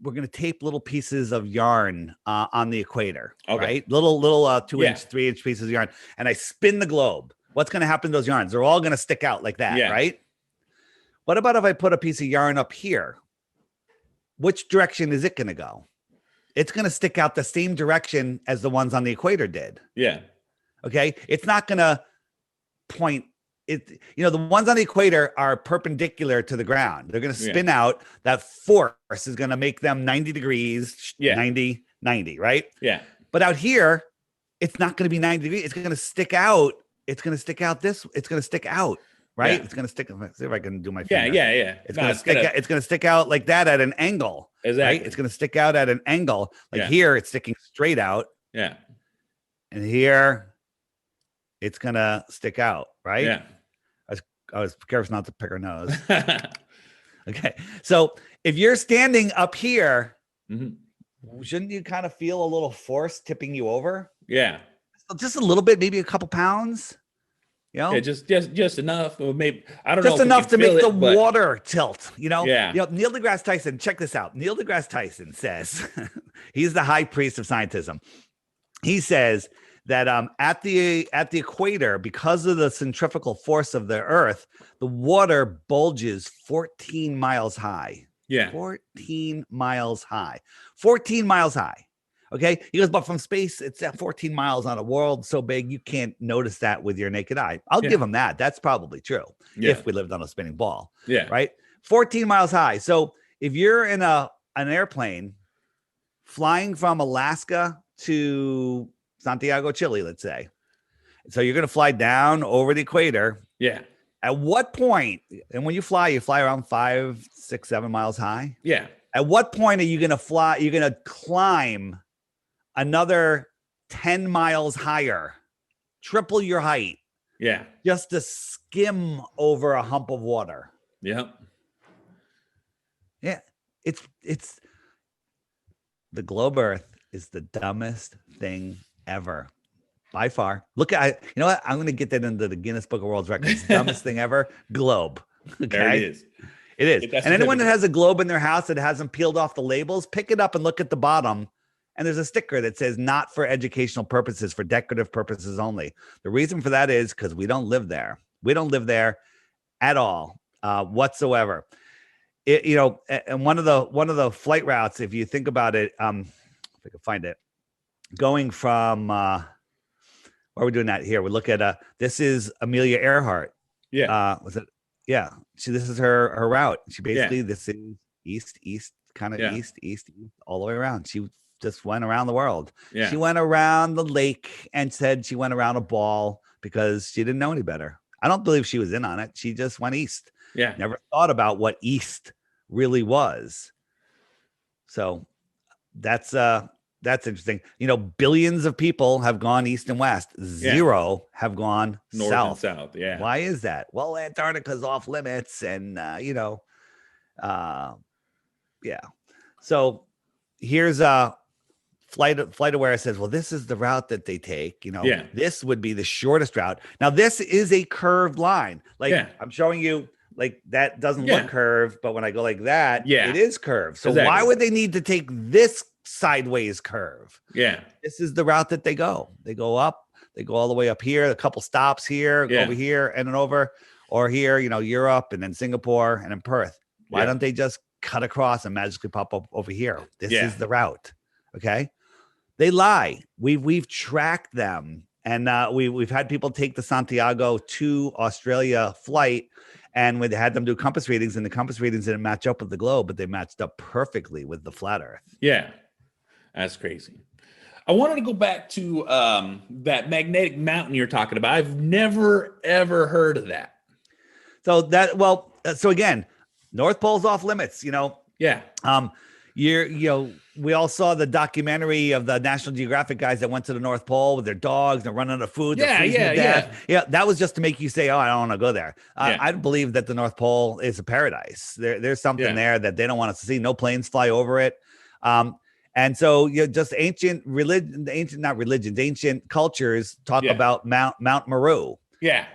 Speaker 4: we're going to tape little pieces of yarn on the equator.
Speaker 3: Okay.
Speaker 4: Right? Little 2-inch, 3-inch pieces of yarn, and I spin the globe. What's going to happen to those yarns? They're all going to stick out like that, right? What about if I put a piece of yarn up here? Which direction is it going to go? It's going to stick out the same direction as the ones on the equator did.
Speaker 3: Yeah.
Speaker 4: Okay. It's not going to point it. The ones on the equator are perpendicular to the ground. They're going to spin out. That force is going to make them 90 degrees, 90, right?
Speaker 3: Yeah.
Speaker 4: But out here, it's not going to be 90 degrees. It's going to stick out. It's going to stick out it's going to stick out. Right?
Speaker 3: Yeah.
Speaker 4: It's going to stick. See if I can do my finger.
Speaker 3: Yeah.
Speaker 4: It's going to stick out like that at an angle.
Speaker 3: Exactly.
Speaker 4: Right? It's going to stick out at an angle. Like here, it's sticking straight out.
Speaker 3: Yeah.
Speaker 4: And here, it's going to stick out. Right?
Speaker 3: Yeah.
Speaker 4: I was careful not to pick her nose. Okay. So if you're standing up here, shouldn't you kind of feel a little force tipping you over?
Speaker 3: Yeah.
Speaker 4: Just a little bit, maybe a couple pounds.
Speaker 3: Yeah, just enough, or maybe I don't
Speaker 4: just
Speaker 3: know. Just
Speaker 4: enough to make the
Speaker 3: but...
Speaker 4: water tilt.
Speaker 3: Yeah.
Speaker 4: Neil deGrasse Tyson. Check this out. Neil deGrasse Tyson says he's the high priest of scientism. He says that at the equator, because of the centrifugal force of the Earth, the water bulges 14 miles high.
Speaker 3: Yeah,
Speaker 4: 14 miles high. 14 miles high. Okay. He goes, but from space, it's at 14 miles on a world so big, you can't notice that with your naked eye. I'll give him that. That's probably true if we lived on a spinning ball.
Speaker 3: Yeah.
Speaker 4: Right. 14 miles high. So if you're in an airplane flying from Alaska to Santiago, Chile, let's say, so you're going to fly down over the equator.
Speaker 3: Yeah.
Speaker 4: At what point, and when you fly around 5, 6, 7 miles high.
Speaker 3: Yeah.
Speaker 4: At what point are you going to fly? You're going to climb another 10 miles higher, triple your height.
Speaker 3: Yeah.
Speaker 4: Just to skim over a hump of water.
Speaker 3: Yep.
Speaker 4: Yeah. It's the globe Earth is the dumbest thing ever. By far. Look at, you know what? I'm going to get that into the Guinness Book of World Records. Dumbest thing ever. Globe. Okay. There it is. It is. And anyone that has a globe in their house that hasn't peeled off the labels, pick it up and look at the bottom. And there's a sticker that says not for educational purposes, for decorative purposes only. The reason for that is because we don't live there. We don't live there at all, whatsoever. And one of the flight routes, if you think about it, if I can find it, going from why are we doing that here? We look at this is Amelia Earhart.
Speaker 3: Yeah.
Speaker 4: Was it? Yeah. This is her route. She basically this is east, kind of east, all the way around. She just went around the world.
Speaker 3: Yeah.
Speaker 4: She went around the lake and said she went around a ball because she didn't know any better. I don't believe she was in on it. She just went east.
Speaker 3: Yeah.
Speaker 4: Never thought about what east really was. So that's interesting. Billions of people have gone east and west. Zero have gone
Speaker 3: north
Speaker 4: south.
Speaker 3: And south. Yeah.
Speaker 4: Why is that? Well, Antarctica's off limits, and So here's Flight Aware says, well, this is the route that they take. This would be the shortest route. Now, this is a curved line. I'm showing you, like, that doesn't look curved, but when I go like that, it is curved. So why would they need to take this sideways curve?
Speaker 3: Yeah.
Speaker 4: This is the route that they go. They go up, they go all the way up here, a couple stops here, go over here, and then over, or here, Europe, and then Singapore, and then Perth. Why don't they just cut across and magically pop up over here? This is the route. Okay. They lie. We've tracked them, and we've had people take the Santiago to Australia flight, And when they had them do compass readings, and the compass readings didn't match up with the globe, but they matched up perfectly with the flat Earth.
Speaker 3: Yeah, that's crazy. I wanted to go back to that magnetic mountain you're talking about. I've never, ever heard of that.
Speaker 4: So again, North Pole's off limits,
Speaker 3: Yeah.
Speaker 4: We all saw the documentary of the National Geographic guys that went to the North Pole with their dogs. They're running out of food. They're freezing to death. Yeah. That was just to make you say, "Oh, I don't want to go there." I believe that the North Pole is a paradise. There's something there that they don't want us to see. No planes fly over it. And so, just ancient cultures talk about Mount Meru.
Speaker 3: Yeah.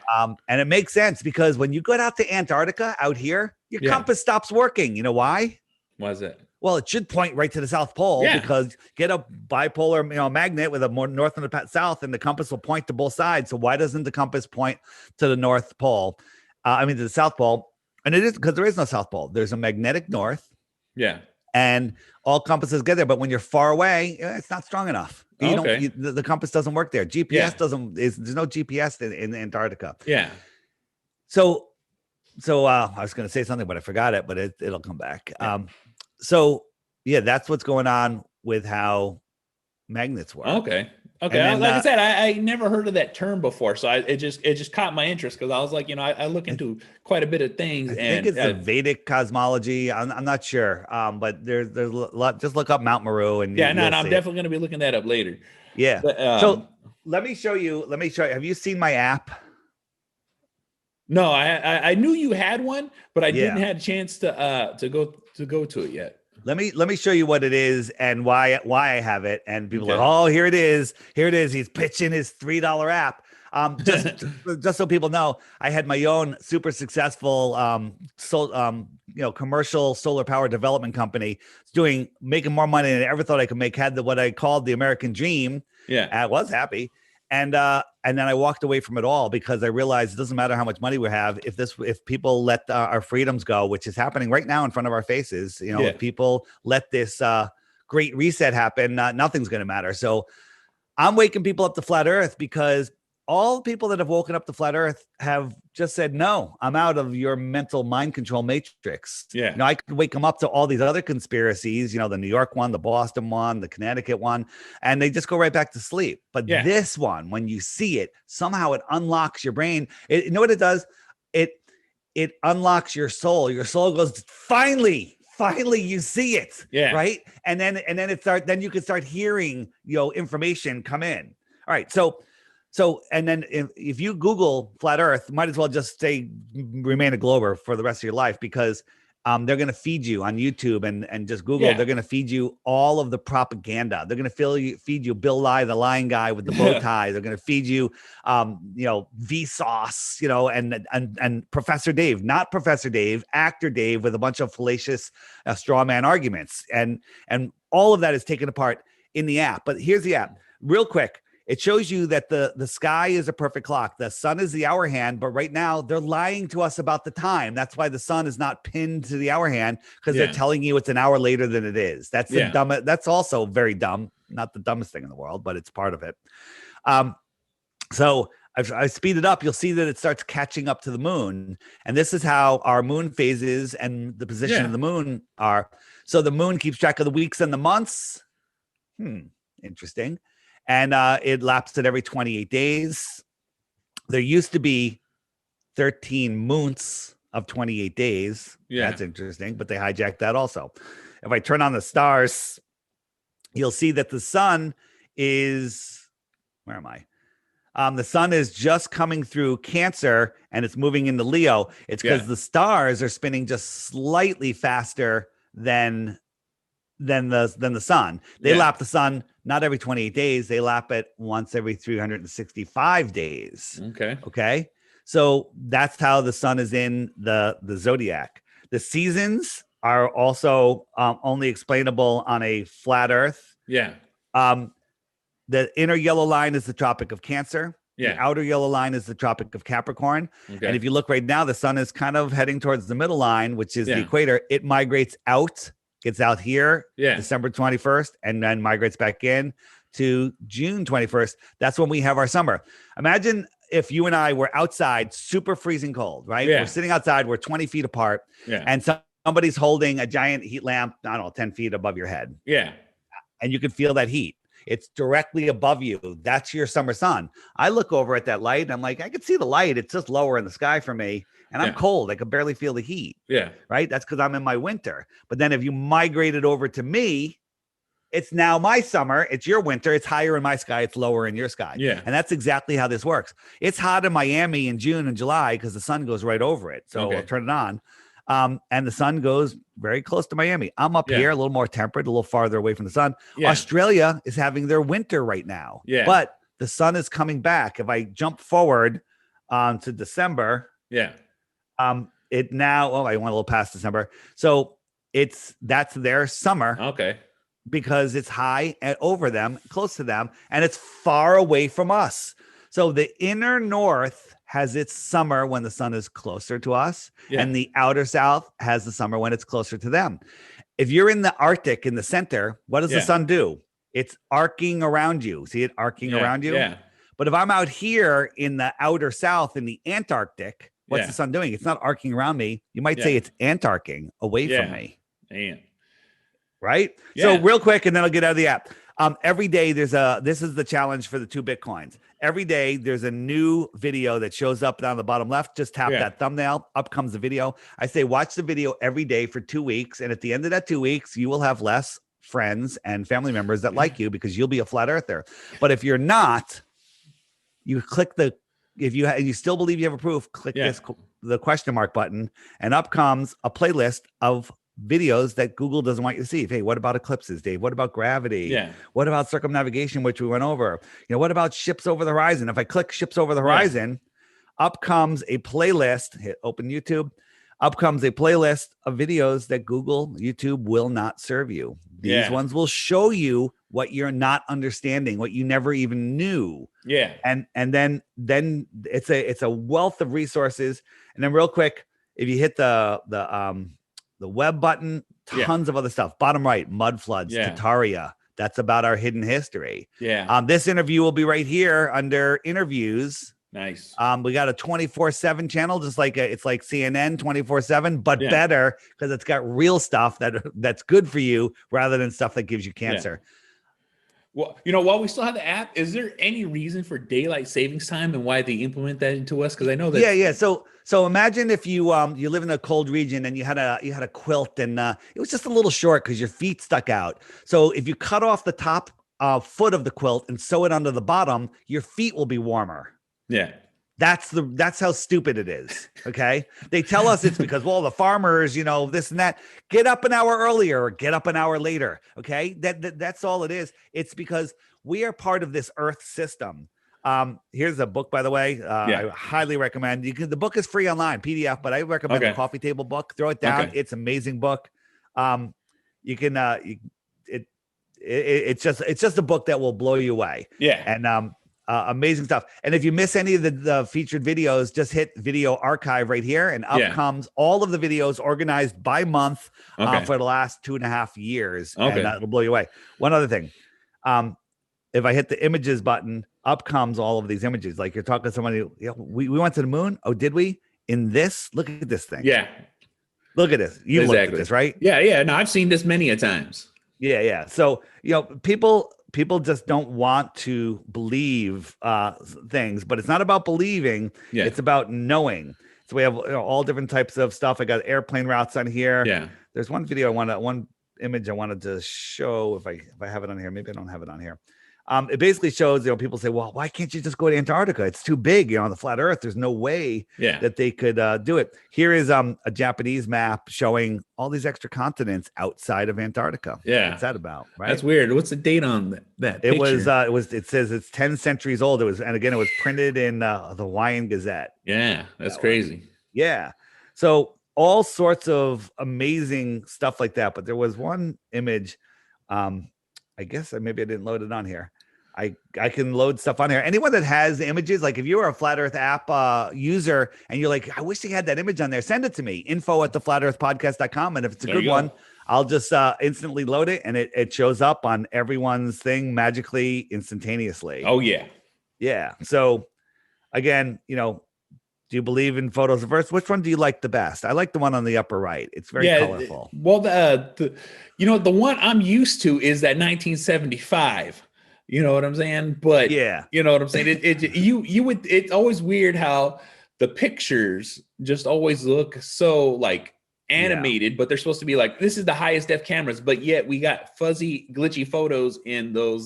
Speaker 4: And it makes sense because when you go out to Antarctica out here, your compass stops working. You know why?
Speaker 3: Why is it?
Speaker 4: Well, it should point right to the South Pole because get a bipolar magnet with a more north and the south, and the compass will point to both sides. So why doesn't the compass point to the North Pole? To the South Pole. And it is because there is no South Pole. There's a magnetic north.
Speaker 3: Yeah.
Speaker 4: And all compasses get there. But when you're far away, it's not strong enough. The compass doesn't work there. GPS there's no GPS in Antarctica.
Speaker 3: Yeah.
Speaker 4: So I was going to say something, but I forgot it, but it'll come back. That's what's going on with how magnets work.
Speaker 3: Okay. Then, like I said, I never heard of that term before, so it just caught my interest because I was like, I look into quite a bit of things.
Speaker 4: I think it's the Vedic cosmology. I'm not sure, but there's a lot. Just look up Mount Meru, and
Speaker 3: I'm definitely going to be looking that up later.
Speaker 4: Yeah. But, so let me show you. Have you seen my app?
Speaker 3: No, I knew you had one, but I didn't have a chance to go to it yet.
Speaker 4: Let me show you what it is and why I have it. And people are like, oh, here it is. He's pitching his $3 app. Just so people know, I had my own super successful commercial solar power development company making more money than I ever thought I could make. Had what I called the American dream. Yeah, I was happy. And then I walked away from it all because I realized it doesn't matter how much money we have. If people let our freedoms go, which is happening right now in front of our faces, if people let this great reset happen, nothing's going to matter. So I'm waking people up to flat Earth because all the people that have woken up to flat Earth have just said, no, I'm out of your mental mind control matrix. Yeah. I could wake them up to all these other conspiracies, the New York one, the Boston one, the Connecticut one, and they just go right back to sleep. But this one, when you see it, somehow it unlocks your brain. You know what it does? It unlocks your soul. Your soul goes, finally you see it. Yeah. Right. And then then you can start hearing, information come in. All right. So, and then if you Google flat Earth, might as well just remain a glober for the rest of your life because they're going to feed you on YouTube and just Google. Yeah. They're going to feed you all of the propaganda. They're going to feed you Bill Nye, the lion guy with the bow tie. They're going to feed you, Vsauce, and Professor Dave, not Professor Dave, actor Dave with a bunch of fallacious straw man arguments. And all of that is taken apart in the app. But here's the app real quick. It shows you that the sky is a perfect clock. The sun is the hour hand, but right now they're lying to us about the time. That's why the sun is not pinned to the hour hand because they're telling you it's an hour later than it is. That's the dumb. That's also very dumb. Not the dumbest thing in the world, but it's part of it. So I speed it up. You'll see that it starts catching up to the moon, and this is how our moon phases and the position of the moon are. So the moon keeps track of the weeks and the months. Interesting. And it lapsed at every 28 days. There used to be 13 moons of 28 days. Yeah. That's interesting, but they hijacked that also. If I turn on the stars, you'll see that the sun is, where am I? The sun is just coming through Cancer and it's moving into Leo. It's because the stars are spinning just slightly faster than the sun. They lap the sun not every 28 days. They lap it once every 365 days. Okay. So that's how the sun is in the zodiac. The seasons are also only explainable on a flat Earth. Yeah. The inner yellow line is the Tropic of Cancer. Yeah. The outer yellow line is the Tropic of Capricorn. Okay. And if you look right now, the sun is kind of heading towards the middle line, which is the equator. It migrates out. Gets out here, December 21st, and then migrates back in to June 21st. That's when we have our summer. Imagine if you and I were outside, super freezing cold, right?
Speaker 3: Yeah.
Speaker 4: We're sitting outside, we're 20 feet apart,
Speaker 3: Yeah.
Speaker 4: and somebody's holding a giant heat lamp, I don't know, 10 feet above your head.
Speaker 3: Yeah.
Speaker 4: And you can feel that heat. It's directly above you. That's your summer sun. I look over at that light and I'm like, I can see the light. It's just lower in the sky for me. And I'm cold. I can barely feel the heat.
Speaker 3: Yeah.
Speaker 4: Right. That's because I'm in my winter. But then if you migrate it over to me, it's now my summer. It's your winter. It's higher in my sky. It's lower in your sky.
Speaker 3: Yeah.
Speaker 4: And that's exactly how this works. It's hot in Miami in June and July because the sun goes right over it. So I'll turn it on. And the sun goes very close to Miami. I'm up here, a little more temperate, a little farther away from the sun. Yeah. Australia is having their winter right now. Yeah. But the sun is coming back. If I jump forward to December, it now, I went a little past December. So that's their summer.
Speaker 3: Okay.
Speaker 4: Because it's high and over them, close to them, and it's far away from us. So the inner north has its summer when the sun is closer to us, and the outer south has the summer when it's closer to them. If you're in the Arctic in the center, what does the sun do? It's arcing around you. See it arcing around you? Yeah. But if I'm out here in the outer south in the Antarctic, what's the sun doing? It's not arcing around me. You might say it's antarcing away from me.
Speaker 3: Damn.
Speaker 4: Right? So real quick, and then I'll get out of the app. Every day this is the challenge for the 2 Bitcoins. Every day there's a new video that shows up down the bottom left. Just tap that thumbnail, up comes the video. I say, watch the video every day for 2 weeks. And at the end of that 2 weeks, you will have less friends and family members that like you because you'll be a flat earther. But if you're not, you click if you still believe you have a proof, click the question mark button, and up comes a playlist of videos that Google doesn't want you to see. Hey, what about eclipses, Dave? What about gravity? Yeah. What about circumnavigation, which we went over? What about ships over the horizon? If I click ships over the horizon, up comes a playlist. Hit open YouTube. Up comes a playlist of videos that YouTube will not serve you. These ones will show you what you're not understanding, what you never even knew. Yeah. And then it's a wealth of resources. And then real quick, if you hit the web button, tons of other stuff. Bottom right, mud floods, Tataria. That's about our hidden history. Yeah. This interview will be right here under interviews. Nice. We got a 24/7 channel, just like it's like CNN 24/7, but better because it's got real stuff that's good for you rather than stuff that gives you cancer.
Speaker 3: Well, while we still have the app, is there any reason for daylight savings time and why they implement that into us? Because I know that.
Speaker 4: Yeah. So imagine if you live in a cold region and you had a quilt and it was just a little short because your feet stuck out. So if you cut off the top foot of the quilt and sew it onto the bottom, your feet will be warmer. Yeah. That's how stupid it is. Okay. They tell us it's because, the farmers, this and that. Get up an hour earlier or get up an hour later. Okay. That's all it is. It's because we are part of this earth system. Here's a book, by the way. I highly recommend. The book is free online, PDF, but I recommend the coffee table book. Throw it down. It's an amazing book. You can, it's just a book that will blow you away. Yeah. And, amazing stuff. And if you miss any of the featured videos, just hit video archive right here, and up comes all of the videos organized by month for the last 2.5 years. And it'll blow you away. One other thing. If I hit the images button, up comes all of these images. Like you're talking to somebody, we went to the moon. Oh, did we? In this? Look at this thing. Yeah. Look at this. You looked at this, right?
Speaker 3: Yeah. No, I've seen this many a times.
Speaker 4: Yeah. So, people just don't want to believe things, but it's not about believing. Yeah. It's about knowing. So we have all different types of stuff. I got airplane routes on here. Yeah. There's one video one image I wanted to show if I have it on here. Maybe I don't have it on here. It basically shows, people say, well, why can't you just go to Antarctica? It's too big, on the flat earth. There's no way that they could do it. Here is a Japanese map showing all these extra continents outside of Antarctica. Yeah. What's that about? Right.
Speaker 3: That's weird. What's the date on that
Speaker 4: picture? It says it's 10 centuries old. It was printed in the Hawaiian Gazette.
Speaker 3: Yeah. That's crazy.
Speaker 4: Yeah. So all sorts of amazing stuff like that. But there was one image, I guess maybe I didn't load it on here. I can load stuff on here. Anyone that has images, like if you are a Flat Earth app user and you're like, I wish they had that image on there, send it to me, info@theflatearthpodcast.com. And if it's a good one, I'll just instantly load it, and it shows up on everyone's thing magically, instantaneously.
Speaker 3: Oh, yeah.
Speaker 4: Yeah. So again, do you believe in photos reverse? Which one do you like the best? I like the one on the upper right. It's very colorful.
Speaker 3: Well, the one I'm used to is that 1975. You know what I'm saying? But
Speaker 4: yeah,
Speaker 3: you know what I'm saying? It's always weird how the pictures just always look so like animated, but they're supposed to be like, this is the highest def cameras, but yet we got fuzzy, glitchy photos in those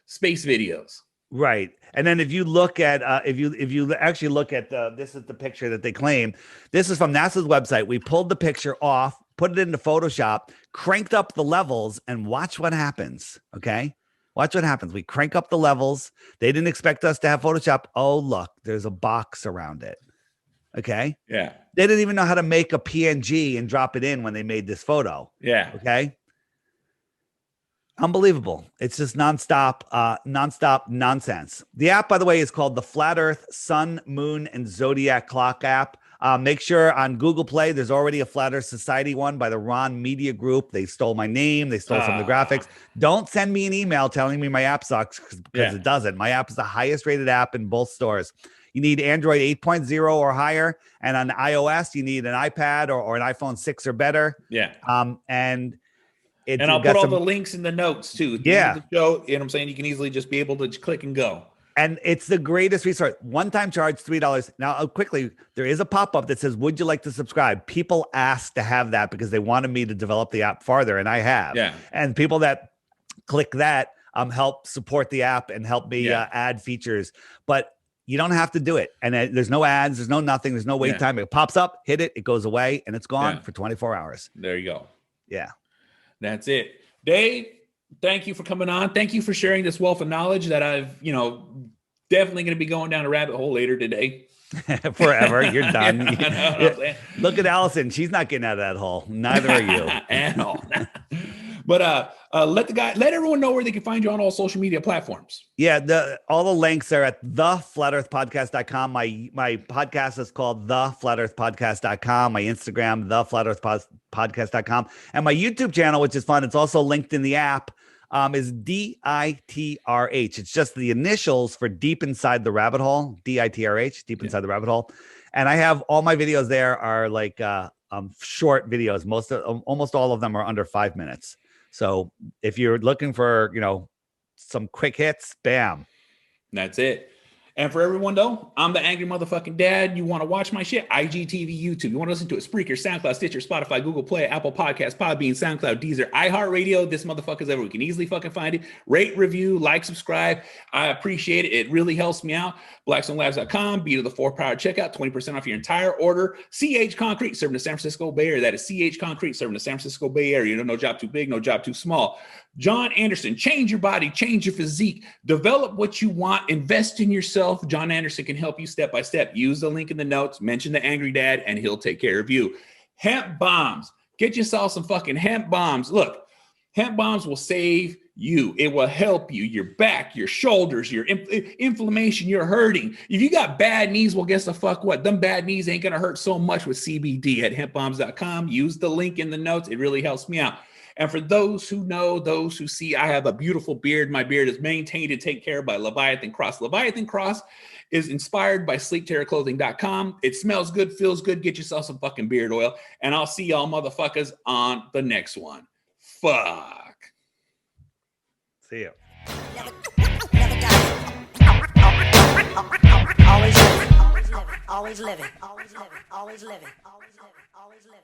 Speaker 3: space videos.
Speaker 4: Right. And then if you look at if you actually look at this is the picture that they claim. This is from NASA's website. We pulled the picture off, put it into Photoshop, cranked up the levels, and watch what happens. Okay. Watch what happens. We crank up the levels. They didn't expect us to have Photoshop. Oh, look, there's a box around it. Okay.
Speaker 3: Yeah.
Speaker 4: They didn't even know how to make a PNG and drop it in when they made this photo.
Speaker 3: Yeah.
Speaker 4: Okay. Unbelievable. It's just nonstop nonsense. The app, by the way, is called the Flat Earth Sun, Moon, and Zodiac Clock app. Make sure on Google Play, there's already a Flat Earth Society one by the Ron Media Group. They stole my name. They stole some of the graphics. Don't send me an email telling me my app sucks because it doesn't. My app is the highest rated app in both stores. You need Android 8.0 or higher. And on iOS, you need an iPad or an iPhone 6 or better.
Speaker 3: Yeah.
Speaker 4: And
Speaker 3: I'll put all the links in the notes too.
Speaker 4: Yeah.
Speaker 3: The show, you know what I'm saying? You can easily just be able to click and go.
Speaker 4: And it's the greatest resource. One-time charge, $3. Now, quickly, there is a pop-up that says, would you like to subscribe? People asked to have that because they wanted me to develop the app farther, and I have.
Speaker 3: Yeah.
Speaker 4: And people that click that help support the app and help me add features. But you don't have to do it. And there's no ads. There's no nothing. There's no wait time. It pops up, hit it, it goes away, and it's gone for 24 hours.
Speaker 3: There you go.
Speaker 4: Yeah.
Speaker 3: That's it. Dave, thank you for coming on. Thank you for sharing this wealth of knowledge that I've, definitely going to be going down a rabbit hole later today.
Speaker 4: Forever. You're done. Look at Allison. She's not getting out of that hole. Neither are you.
Speaker 3: At all. But let everyone know where they can find you on all social media platforms.
Speaker 4: Yeah, all the links are at theflatearthpodcast.com. My podcast is called theflatearthpodcast.com. My Instagram, theflatearthpodcast.com. And my YouTube channel, which is fun, it's also linked in the app, is DITRH. It's just the initials for Deep Inside the Rabbit Hole, DITRH, Deep Inside the Rabbit Hole. And I have all my videos there are like short videos. Almost all of them are under 5 minutes. So if you're looking for, some quick hits, bam.
Speaker 3: That's it. And for everyone, though, I'm the angry motherfucking dad. You want to watch my shit? IGTV, YouTube. You want to listen to it? Spreaker, SoundCloud, Stitcher, Spotify, Google Play, Apple Podcasts, Podbean, SoundCloud, Deezer, iHeartRadio. This motherfucker's everywhere. We can easily fucking find it. Rate, review, like, subscribe. I appreciate it. It really helps me out. BlackstoneLabs.com. B to the 4 power checkout. 20% off your entire order. CH Concrete, serving the San Francisco Bay Area. That is CH Concrete, serving the San Francisco Bay Area. No job too big, no job too small. Jon Andersen, change your body, change your physique, develop what you want, invest in yourself. Jon Andersen can help you step by step. Use the link in the notes, mention the angry dad, and he'll take care of you. Hemp Bombs. Get yourself some fucking hemp bombs. Look, hemp bombs will save you. It will help you. Your back, your shoulders, your inflammation, you're hurting. If you got bad knees, well, guess the fuck what? Them bad knees ain't going to hurt so much with CBD at hempbombs.com. Use the link in the notes. It really helps me out. And for those who know, those who see, I have a beautiful beard. My beard is maintained and taken care of by Leviathan Cross. Leviathan Cross is inspired by sleepterrorclothing.com. It smells good, feels good. Get yourself some fucking beard oil. And I'll see y'all motherfuckers on the next one. Fuck.
Speaker 4: See you.
Speaker 1: Never die. Always living. Always living. Always living. Always living. Always living. Always living.